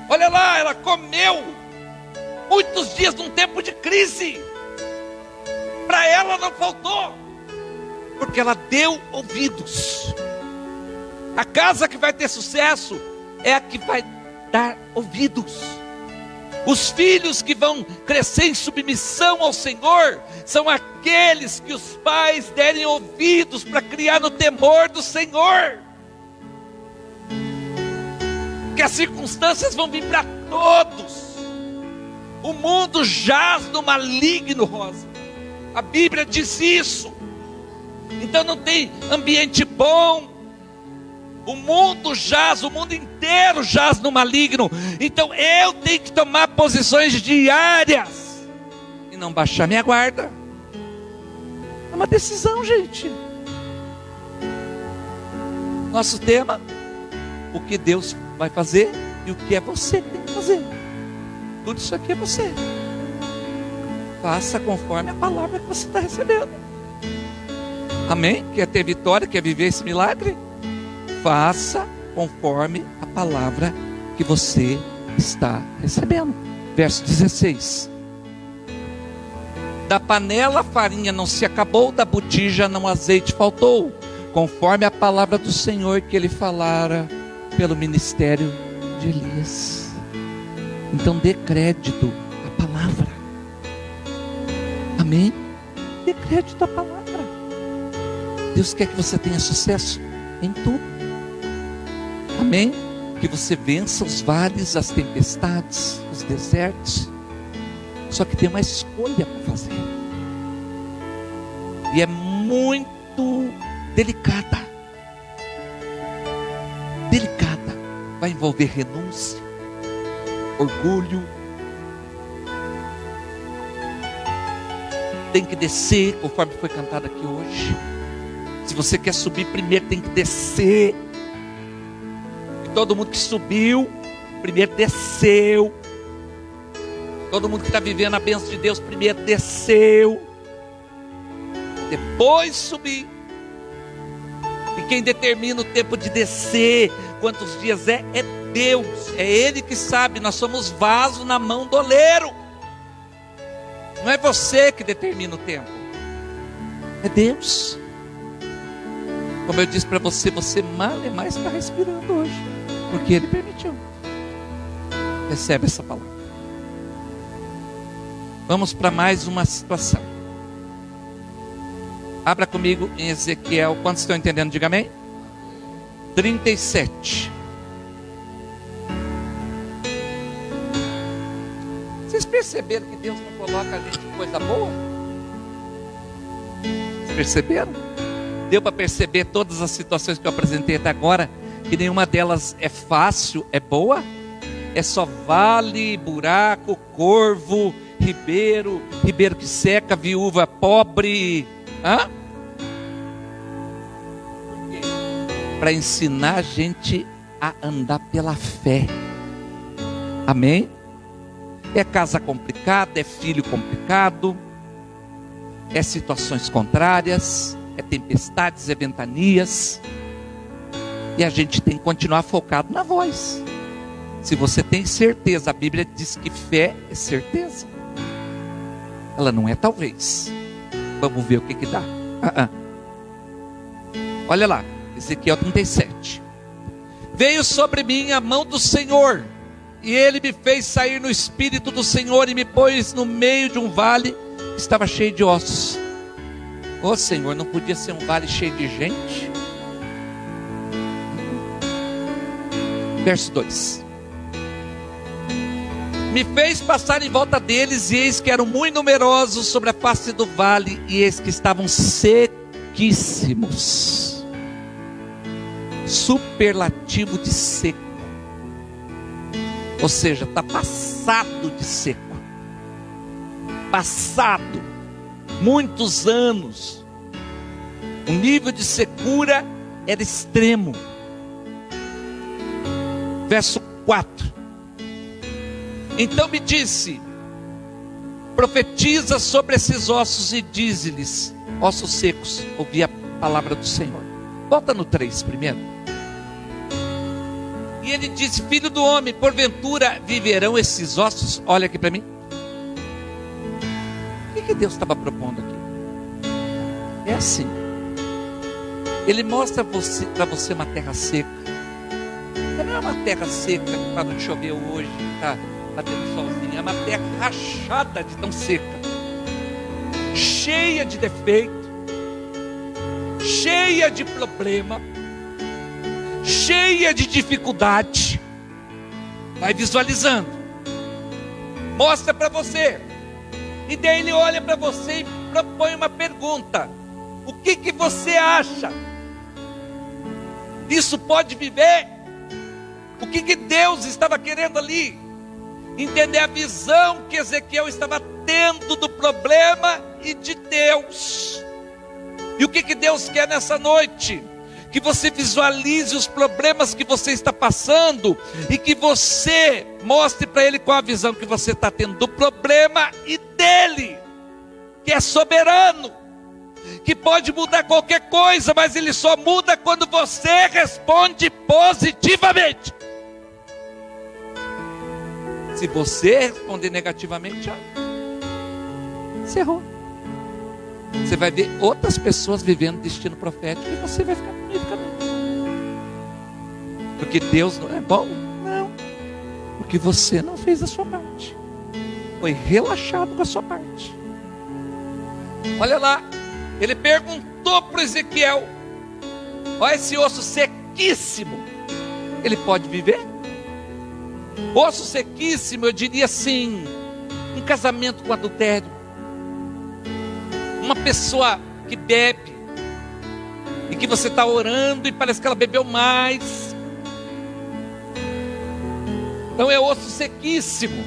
Olha lá, ela comeu muitos dias num tempo de crise. Para ela não faltou, porque ela deu ouvidos. A casa que vai ter sucesso é a que vai dar ouvidos. Os filhos que vão crescer em submissão ao Senhor são aqueles que os pais derem ouvidos para criar no temor do Senhor. Que as circunstâncias vão vir para todos. O mundo jaz no maligno, Rosa. A Bíblia diz isso. Então não tem ambiente bom. O mundo jaz, o mundo inteiro jaz no maligno. Então eu tenho que tomar posições diárias e não baixar minha guarda. É uma decisão, gente. Nosso tema: o que Deus vai fazer e o que é você que tem que fazer. Tudo isso aqui é você. Faça conforme a palavra que você está recebendo. Amém? Quer ter vitória? Quer viver esse milagre? Faça conforme a palavra que você está recebendo. Verso 16. Da panela a farinha não se acabou, da botija não azeite faltou, conforme a palavra do Senhor que ele falara pelo ministério de Elias. Então dê crédito à palavra. Amém? Dê crédito à palavra. Deus quer que você tenha sucesso em tudo. Amém? Que você vença os vales, as tempestades, os desertos. Só que tem uma escolha para fazer. E é muito delicada. Delicada. Vai envolver renúncia, orgulho. Tem que descer, conforme foi cantado aqui hoje. Se você quer subir primeiro, tem que descer. Todo mundo que subiu, primeiro desceu. Todo mundo que está vivendo a bênção de Deus, primeiro desceu, depois subir. E quem determina o tempo de descer, quantos dias é Deus. É Ele que sabe. Nós somos vaso na mão do oleiro. Não é você que determina o tempo, é Deus. Como eu disse para você, você mal é mais está respirando hoje, porque Ele permitiu. Recebe essa palavra. Vamos para mais uma situação. Abra comigo em Ezequiel. Quantos estão entendendo? Diga amém. 37. Vocês perceberam que Deus não coloca a gente em coisa boa? Vocês perceberam? Deu para perceber todas as situações que eu apresentei até agora, que nenhuma delas é fácil, é boa? É só vale, buraco, corvo, ribeiro que seca, viúva pobre. Para ensinar a gente a andar pela fé. Amém? É casa complicada, é filho complicado, é situações contrárias, é tempestades, é ventanias. E a gente tem que continuar focado na voz. Se você tem certeza, a Bíblia diz que fé é certeza. Ela não é talvez. Vamos ver o que dá. Olha lá, Ezequiel 37. Veio sobre mim a mão do Senhor, e Ele me fez sair no Espírito do Senhor, e me pôs no meio de um vale que estava cheio de ossos. Ô Senhor, não podia ser um vale cheio de gente? Verso 2. Me fez passar em volta deles, e eis que eram muito numerosos sobre a face do vale, e eis que estavam sequíssimos. Superlativo de seco. Ou seja, está passado de seco. Passado. Muitos anos. O nível de secura era extremo. Verso 4. Então me disse: profetiza sobre esses ossos e dize-lhes, ossos secos, ouvi a palavra do Senhor. Volta no 3 primeiro. E ele disse: filho do homem, porventura viverão esses ossos? Olha aqui para mim. O que Deus estava propondo aqui? É assim. Ele mostra para você uma terra seca. Não é uma terra seca que parou de chover hoje, está batendo solzinho. É uma terra rachada de tão seca, cheia de defeito, cheia de problema, cheia de dificuldade. Vai visualizando. Mostra para você. E daí ele olha para você e propõe uma pergunta: o que você acha? Isso pode viver? O que Deus estava querendo ali? Entender a visão que Ezequiel estava tendo do problema e de Deus. E o que Deus quer nessa noite? Que você visualize os problemas que você está passando e que você mostre para Ele qual a visão que você está tendo do problema e dEle, que é soberano, que pode mudar qualquer coisa, mas Ele só muda quando você responde positivamente. Se você responder negativamente, você errou. Você vai ver outras pessoas vivendo destino profético e você vai ficar no meio do caminho. Porque Deus não é bom? Não. Porque você não fez a sua parte. Foi relaxado com a sua parte. Olha lá. Ele perguntou para Ezequiel: olha esse osso sequíssimo, ele pode viver? Osso sequíssimo, eu diria assim, um casamento com adultério, uma pessoa que bebe, e que você está orando e parece que ela bebeu mais. Então é osso sequíssimo.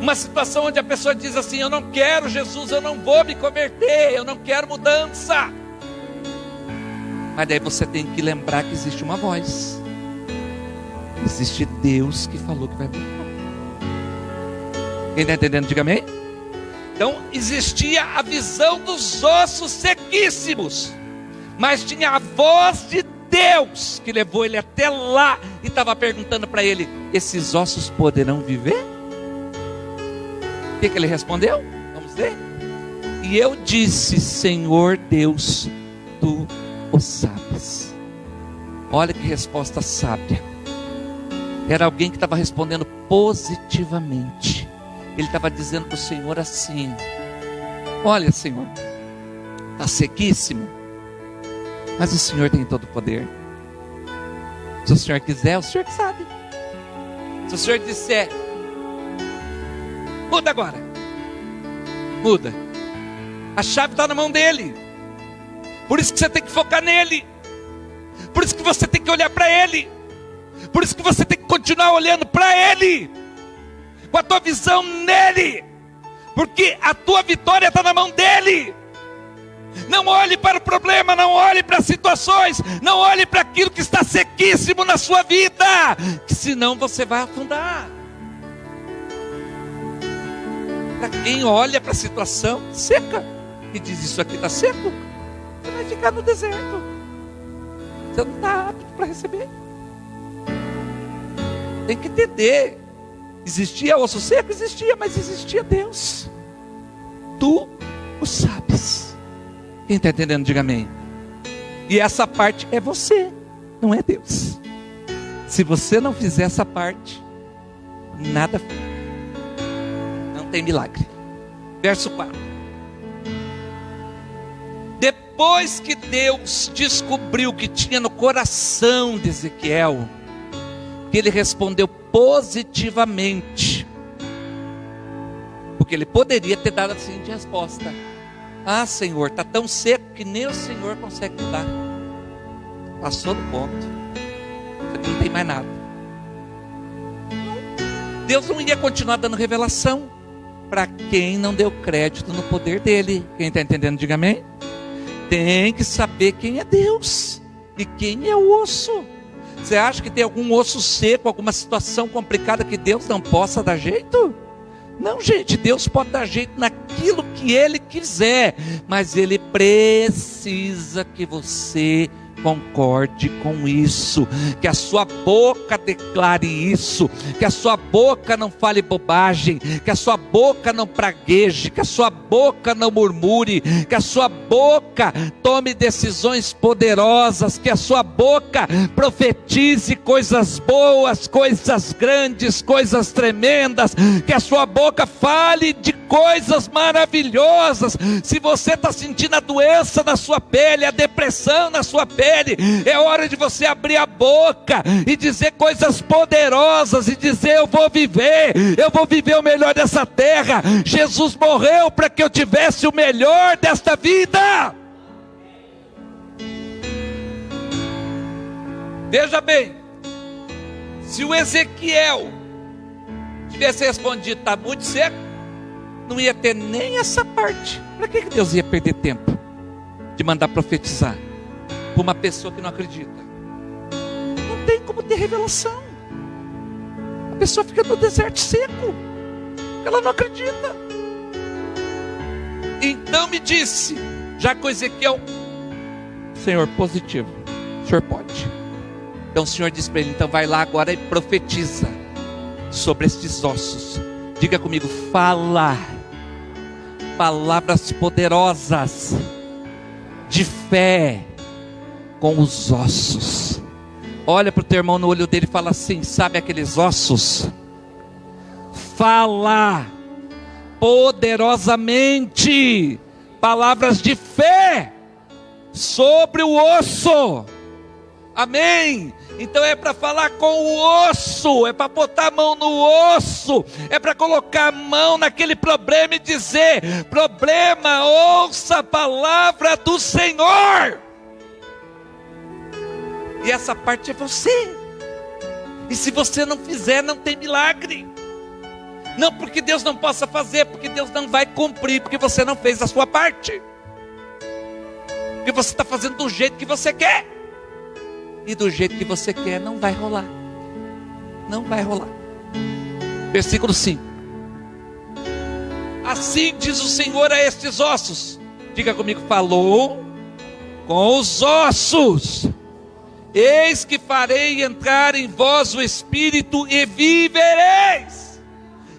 Uma situação onde a pessoa diz assim: eu não quero Jesus, eu não vou me converter, eu não quero mudança. Mas daí você tem que lembrar que existe uma voz. Existe Deus que falou que vai mudar. Quem está entendendo, diga amém. Então existia a visão dos ossos sequíssimos, mas tinha a voz de Deus que levou ele até lá e estava perguntando para ele: esses ossos poderão viver? O que ele respondeu? Vamos ver. E eu disse: Senhor Deus, tu o sabes. Olha que resposta sábia. Era alguém que estava respondendo positivamente. Ele estava dizendo para o Senhor assim: olha, Senhor, está sequíssimo, mas o Senhor tem todo o poder. Se o Senhor quiser, o Senhor que sabe. Se o Senhor disser: muda agora, muda. A chave está na mão dele. Por isso que você tem que focar nele. Por isso que você tem que olhar para ele. Por isso que você tem que continuar olhando para ele, com a tua visão nele. porque a tua vitória está na mão dele. Não olhe para o problema, não olhe para as situações, não olhe para aquilo que está sequíssimo na sua vida, que senão você vai afundar. Para quem olha para a situação seca e diz: isso aqui está seco, você vai ficar no deserto, você não está apto para receber. Tem que entender, existia osso seco? Existia, mas existia Deus. Tu o sabes. Quem está entendendo, diga amém. E essa parte é você, não é Deus. Se você não fizer essa parte, nada fica. Não tem milagre. Verso 4. Depois que Deus descobriu o que tinha no coração de Ezequiel, que ele respondeu positivamente, porque ele poderia ter dado a seguinte resposta: ah, Senhor, está tão seco que nem o Senhor consegue mudar. Passou do ponto. Isso aqui não tem mais nada. Deus não ia continuar dando revelação para quem não deu crédito no poder dele. Quem está entendendo, diga amém. Tem que saber quem é Deus e quem é o osso. Você acha que tem algum osso seco, alguma situação complicada que Deus não possa dar jeito? Não, gente, Deus pode dar jeito naquilo que Ele quiser, mas Ele precisa que você concorde com isso, que a sua boca declare isso, que a sua boca não fale bobagem, que a sua boca não pragueje, que a sua boca não murmure, que a sua boca tome decisões poderosas, que a sua boca profetize coisas boas, coisas grandes, coisas tremendas, que a sua boca fale de coisas maravilhosas. Se você está sentindo a doença na sua pele, a depressão na sua pele, é hora de você abrir a boca e dizer coisas poderosas, e dizer: eu vou viver o melhor dessa terra. Jesus morreu para que eu tivesse o melhor desta vida. Veja bem, se o Ezequiel tivesse respondido: está muito seco, não ia ter nem essa parte. Para que Deus ia perder tempo de mandar profetizar para uma pessoa que não acredita? Não tem como ter revelação. A pessoa fica no deserto seco, ela não acredita. Então me disse, já com Ezequiel: Senhor, positivo, o Senhor pode. Então o Senhor disse para ele: então vai lá agora e profetiza sobre estes ossos. Diga comigo: fala palavras poderosas de fé com os ossos. Olha para o teu irmão no olho dele e fala assim: sabe aqueles ossos? Fala poderosamente palavras de fé sobre o osso. Amém? Então é para falar com o osso, é para botar a mão no osso, é para colocar a mão naquele problema e dizer: problema, ouça a palavra do Senhor. E essa parte é você. E se você não fizer, não tem milagre. Não porque Deus não possa fazer, porque Deus não vai cumprir, porque você não fez a sua parte, porque você está fazendo do jeito que você quer. E do jeito que você quer não vai rolar. Não vai rolar. Versículo 5. Assim diz o Senhor a estes ossos. Diga comigo: falou com os ossos. Eis que farei entrar em vós o Espírito e vivereis.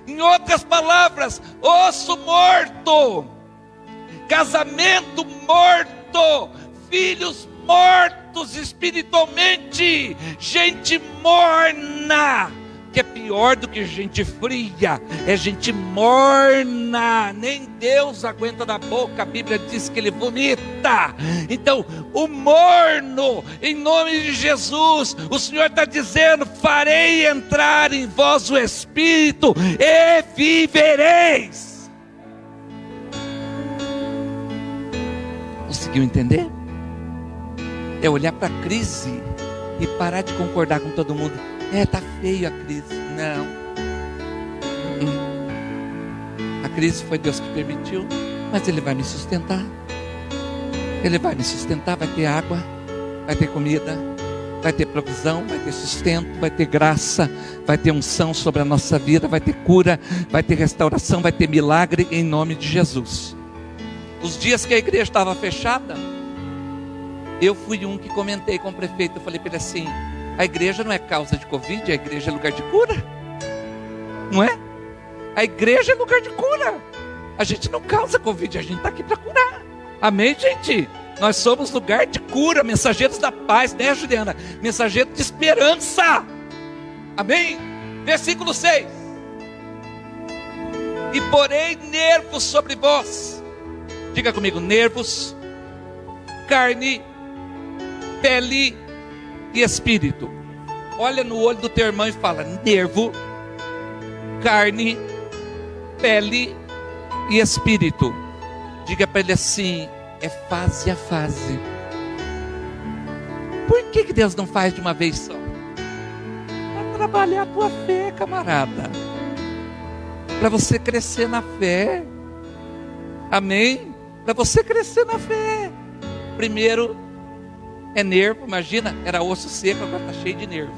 Em outras palavras, osso morto, casamento morto, filhos mortos espiritualmente, gente morna, que é pior do que gente fria, é gente morna. Nem Deus aguenta da boca, a Bíblia diz que ele vomita. Então o morno, em nome de Jesus, o Senhor está dizendo: farei entrar em vós o Espírito e vivereis. Conseguiu entender? É olhar para a crise e parar de concordar com todo mundo. Está feio a crise. Não. A crise foi Deus que permitiu, mas Ele vai me sustentar. Ele vai me sustentar, vai ter água, vai ter comida, vai ter provisão, vai ter sustento, vai ter graça, vai ter unção sobre a nossa vida, vai ter cura, vai ter restauração, vai ter milagre em nome de Jesus. Os dias que a igreja estava fechada, eu fui um que comentei com o prefeito, eu falei para ele assim: a igreja não é causa de Covid, a igreja é lugar de cura, não é? A igreja é lugar de cura. A gente não causa Covid, a gente está aqui para curar. Amém, gente? Nós somos lugar de cura, mensageiros da paz, né, Juliana? Mensageiros de esperança. Amém? Versículo 6. E porei nervos sobre vós. Diga comigo: nervos, carne, pele e espírito. Olha no olho do teu irmão e fala: nervo, carne, pele e espírito. Diga para ele assim: é fase a fase. Por que Deus não faz de uma vez só? Para trabalhar a tua fé, camarada. Para você crescer na fé. Amém? Para você crescer na fé. Primeiro é nervo. Imagina, era osso seco, agora está cheio de nervo.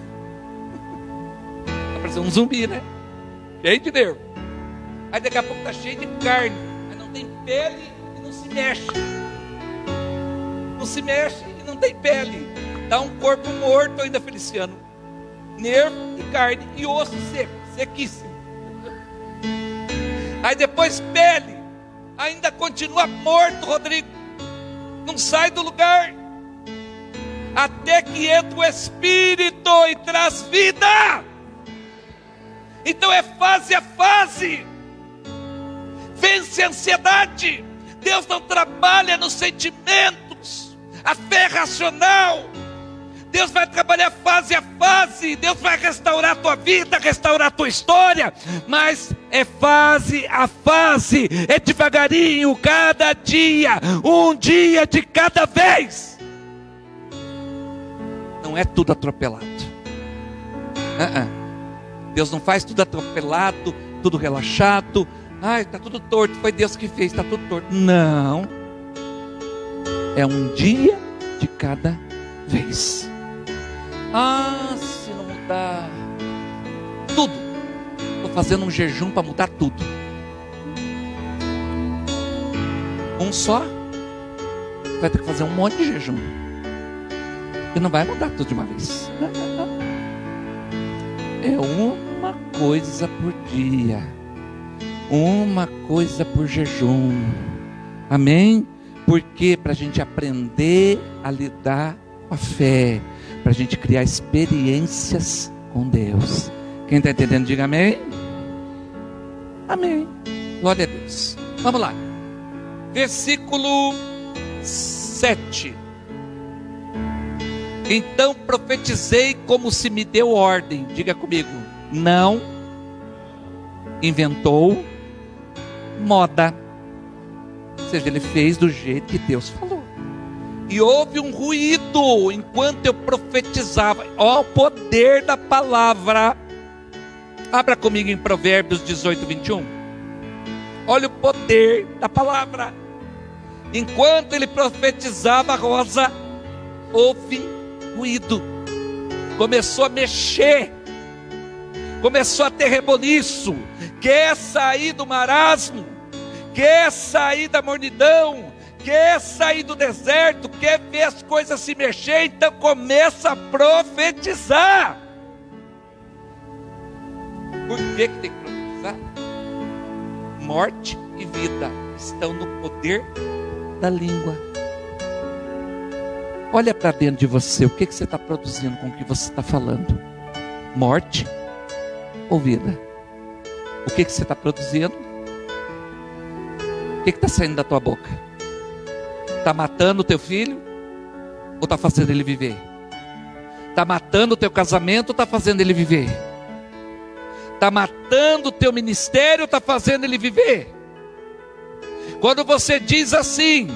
Está parecendo um zumbi, né? Cheio de nervo. Aí daqui a pouco está cheio de carne. Aí não tem pele e não se mexe. Não se mexe e não tem pele. Dá um corpo morto ainda, Feliciano. Nervo e carne e osso seco, sequíssimo. Aí depois pele. Ainda continua morto, Rodrigo. Não sai do lugar. Até que entra o Espírito e traz vida. Então é fase a fase. Vence a ansiedade. Deus não trabalha nos sentimentos, a fé racional. Deus vai trabalhar fase a fase. Deus vai restaurar a tua vida, restaurar a tua história. Mas é fase a fase. É devagarinho, cada dia. Um dia de cada vez. Não é tudo atropelado. Deus não faz tudo atropelado, tudo relaxado. Ai, está tudo torto, foi Deus que fez, está tudo torto. Não. É um dia de cada vez. Se não mudar tudo, estou fazendo um jejum para mudar tudo. Um só, vai ter que fazer um monte de jejum. E não vai mudar tudo de uma vez. É uma coisa por dia. Uma coisa por jejum. Amém? Porque para a gente aprender a lidar com a fé, para a gente criar experiências com Deus. Quem está entendendo, diga amém. Amém. Glória a Deus. Vamos lá. Versículo 7. Então profetizei como se me deu ordem. Diga comigo: não inventou moda. Ou seja, ele fez do jeito que Deus falou. E houve um ruído enquanto eu profetizava. Ó, o poder da palavra. Abra comigo em Provérbios 18, 21. Olha o poder da palavra. Enquanto ele profetizava, Rosa, houve ruído. Começou a mexer. Começou a ter reboliço. Quer sair do marasmo? Quer sair da mornidão? Quer sair do deserto? Quer ver as coisas se mexer? Então começa a profetizar. Por que tem que profetizar? Morte e vida estão no poder da língua. Olha para dentro de você. O que você está produzindo com o que você está falando? Morte ou vida? O que você está produzindo? O que está saindo da tua boca? Está matando o teu filho? Ou está fazendo ele viver? Está matando o teu casamento ou está fazendo ele viver? Está matando o teu ministério ou está fazendo ele viver? Quando você diz assim,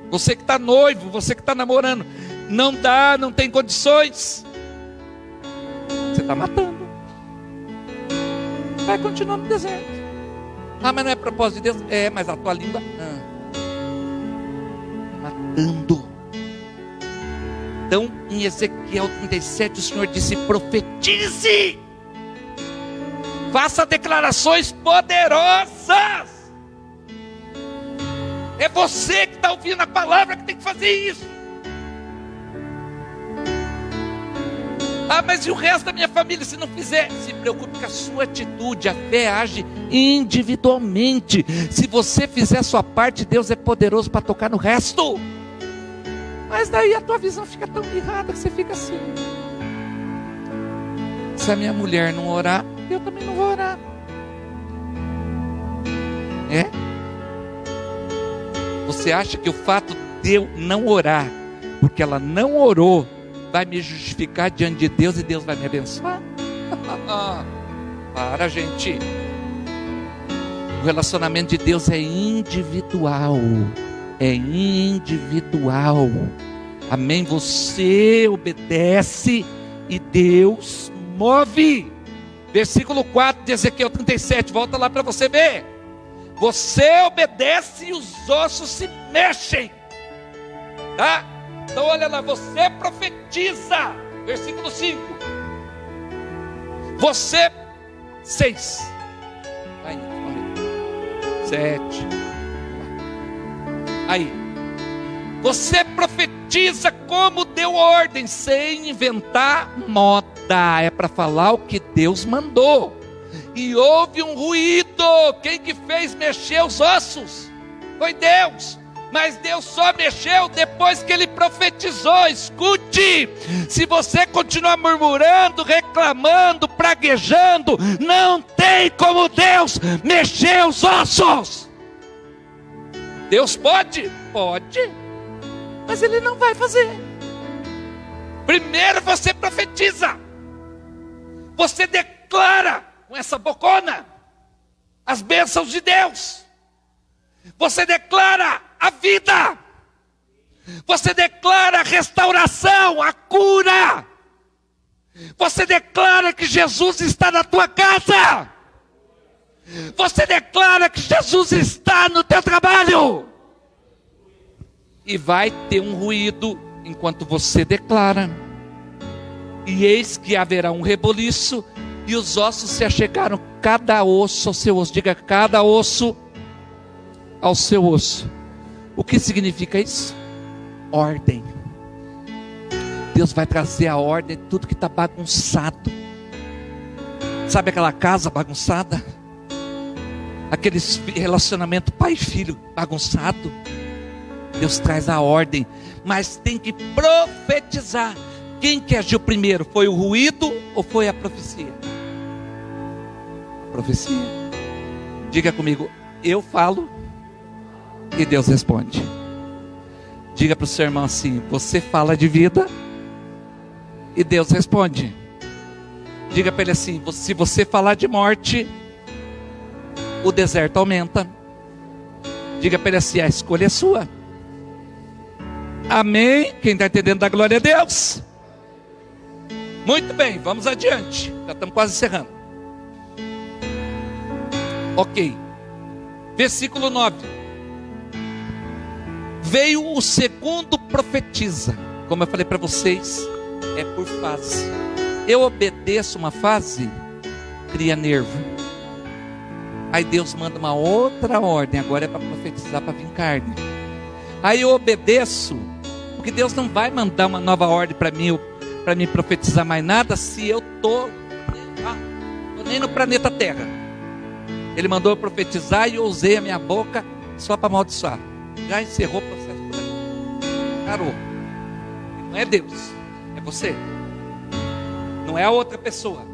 você que está noivo, você que está namorando, não dá, não tem condições, você está matando. Vai continuar no deserto. Ah, mas não é propósito de Deus? É, mas a tua língua matando. Então, em Ezequiel 37, o Senhor disse: profetize, faça declarações poderosas. É você que está ouvindo a palavra que tem que fazer isso. Ah, mas e o resto da minha família se não fizer? Se preocupe com a sua atitude. A fé age individualmente. Se você fizer a sua parte, Deus é poderoso para tocar no resto. Mas daí a tua visão fica tão errada que você fica assim: se a minha mulher não orar, eu também não vou orar. É? Você acha que o fato de eu não orar, porque ela não orou, vai me justificar diante de Deus e Deus vai me abençoar? Para, gente. O relacionamento de Deus é individual. É individual. Amém? Você obedece e Deus move. Versículo 4 de Ezequiel 37. Volta lá para você ver. Você obedece e os ossos se mexem. Tá? Então olha lá. Você profetiza. Versículo 5. Você 6. Aí, 7. Aí, você profetiza como deu ordem, sem inventar moda. É para falar o que Deus mandou. E houve um ruído. Quem que fez mexer os ossos? Foi Deus. Mas Deus só mexeu depois que Ele profetizou. Escute, se você continuar murmurando, reclamando, praguejando, não tem como Deus mexer os ossos. Deus pode? Pode, mas Ele não vai fazer. Primeiro você profetiza, você declara com essa bocona as bênçãos de Deus, você declara a vida, você declara a restauração, a cura, você declara que Jesus está na tua casa, você declara que Jesus está no teu trabalho. E vai ter um ruído enquanto você declara. E eis que haverá um reboliço, e os ossos se achegaram, cada osso ao seu osso. Diga, cada osso ao seu osso. O que significa isso? Ordem. Deus vai trazer a ordem de tudo que está bagunçado. Sabe aquela casa bagunçada? Aquele relacionamento pai e filho bagunçado. Deus traz a ordem, mas tem que profetizar. Quem que agiu primeiro? Foi o ruído ou foi a profecia? A profecia. Diga comigo, eu falo e Deus responde. Diga para o seu irmão assim: você fala de vida e Deus responde. Diga para ele assim: se você falar de morte, o deserto aumenta. Diga para ele assim: a escolha é sua. Amém? Quem está entendendo, dá glória a Deus. Muito bem, vamos adiante. Já estamos quase encerrando. Ok. Versículo 9. Veio o segundo profetiza. Como eu falei para vocês, é por fase. Eu obedeço uma fase, cria nervo. Aí Deus manda uma outra ordem. Agora é para profetizar, para vir carne. Aí eu obedeço, porque Deus não vai mandar uma nova ordem para mim profetizar mais nada, se eu tô nem no planeta Terra. Ele mandou eu profetizar e eu usei a minha boca só para amaldiçoar. Já encerrou o processo por aí. Parou. Não é Deus, é você. Não é a outra pessoa,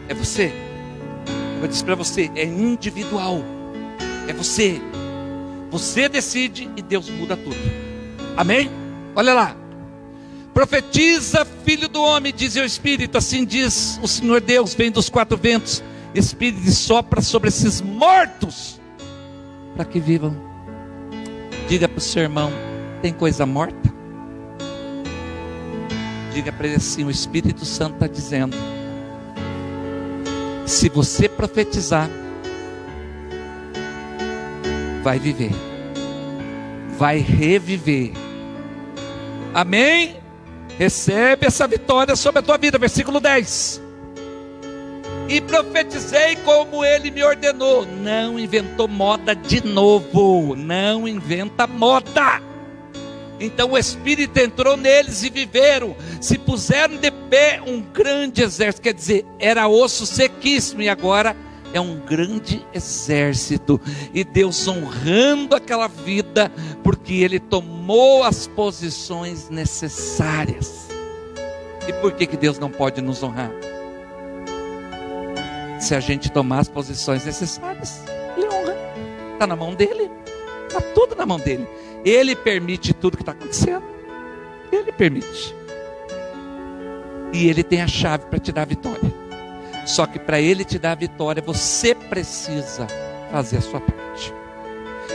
é você. Eu disse para você, é individual. É você. Você decide e Deus muda tudo. Amém? Olha lá. Profetiza, filho do homem, diz o Espírito, assim diz o Senhor Deus, vem dos quatro ventos, Espírito e sopra sobre esses mortos, para que vivam. Diga para o seu irmão, tem coisa morta? Diga para ele assim, o Espírito Santo está dizendo, se você profetizar, vai viver, vai reviver. Amém? Recebe essa vitória sobre a tua vida. Versículo 10. E profetizei como ele me ordenou. Não inventou moda de novo. Não inventa moda. Então o Espírito entrou neles e viveram. Se puseram de pé um grande exército. Quer dizer, era osso sequíssimo e agora é um grande exército. E Deus honrando aquela vida, porque Ele tomou as posições necessárias. E por que Deus não pode nos honrar? Se a gente tomar as posições necessárias, Ele honra. Está na mão dEle. Está tudo na mão dEle. Ele permite tudo que está acontecendo. Ele permite. E Ele tem a chave para te dar a vitória. Só que para Ele te dar a vitória, você precisa fazer a sua parte.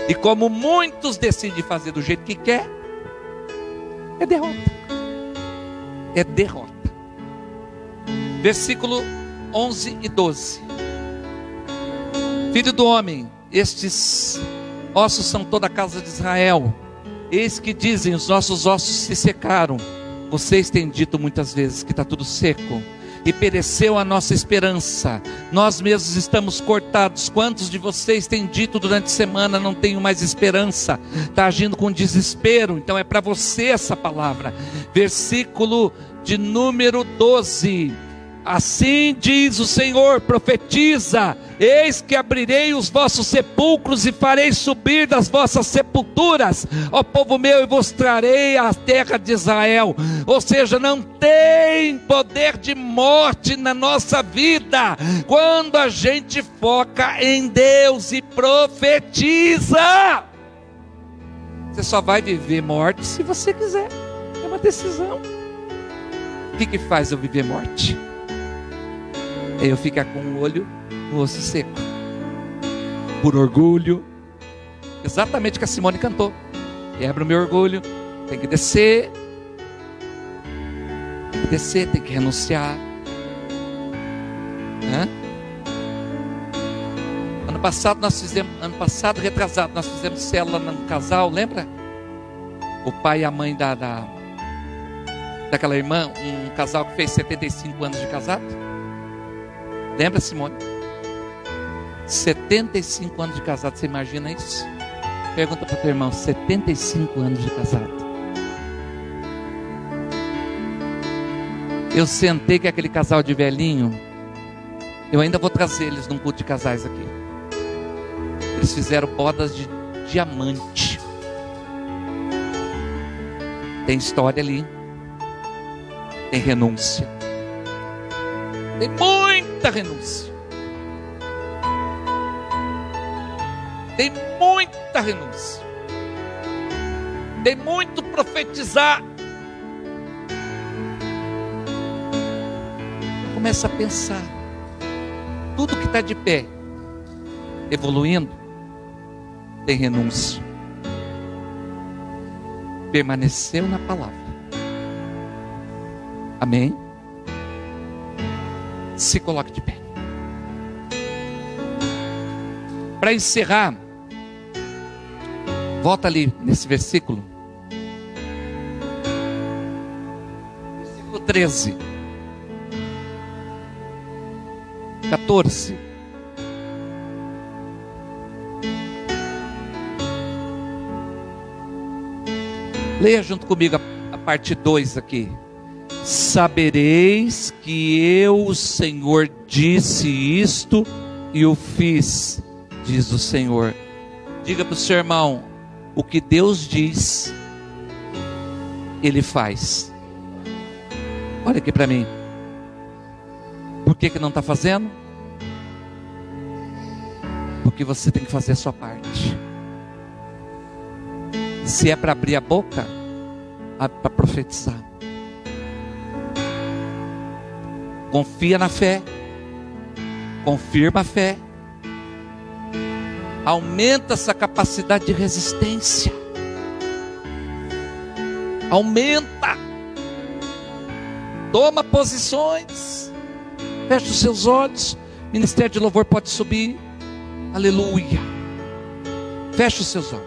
E como muitos decidem fazer do jeito que quer, é derrota. É derrota. Versículo 11 e 12. Filho do homem, estes ossos são toda a casa de Israel. Eis que dizem, os nossos ossos se secaram. Vocês têm dito muitas vezes que está tudo seco. E pereceu a nossa esperança. Nós mesmos estamos cortados. Quantos de vocês têm dito durante a semana, não tenho mais esperança? Está agindo com desespero. Então é para você essa palavra. Versículo de número 12. Assim diz o Senhor, profetiza: eis que abrirei os vossos sepulcros e farei subir das vossas sepulturas, ó povo meu, e vos trarei a terra de Israel. Ou seja, não tem poder de morte na nossa vida, quando a gente foca em Deus e profetiza. Você só vai viver morte se você quiser, é uma decisão. O que faz eu viver morte? É eu ficar com o olho no osso seco, por orgulho, exatamente o que a Simone cantou. Quebra o meu orgulho, tem que descer, tem que renunciar. Ano passado retrasado, nós fizemos célula num casal, lembra? O pai e a mãe daquela irmã, um casal que fez 75 anos de casado. Lembra, Simone? 75 anos de casado, você imagina isso? Pergunta para o teu irmão, 75 anos de casado. Eu sentei com aquele casal de velhinho. Eu ainda vou trazer eles num culto de casais aqui. Eles fizeram bodas de diamante. Tem história ali. Tem renúncia. Tem muita renúncia. Tem muita renúncia. Tem muito profetizar. Começa a pensar. Tudo que está de pé, evoluindo, tem renúncia. Permaneceu na palavra. Amém? Se coloque de pé. Para encerrar, volta ali nesse versículo. Versículo 13. 14. Leia junto comigo a parte 2 aqui. Sabereis que eu, o Senhor, disse isto e o fiz, diz o Senhor. Diga para o seu irmão, o que Deus diz, Ele faz. Olha aqui para mim. Por que não está fazendo? Porque você tem que fazer a sua parte. Se é para abrir a boca, para profetizar. Confia na fé. Confirma a fé. Aumenta essa capacidade de resistência. Aumenta. Toma posições. Feche os seus olhos. Ministério de louvor pode subir. Aleluia. Feche os seus olhos.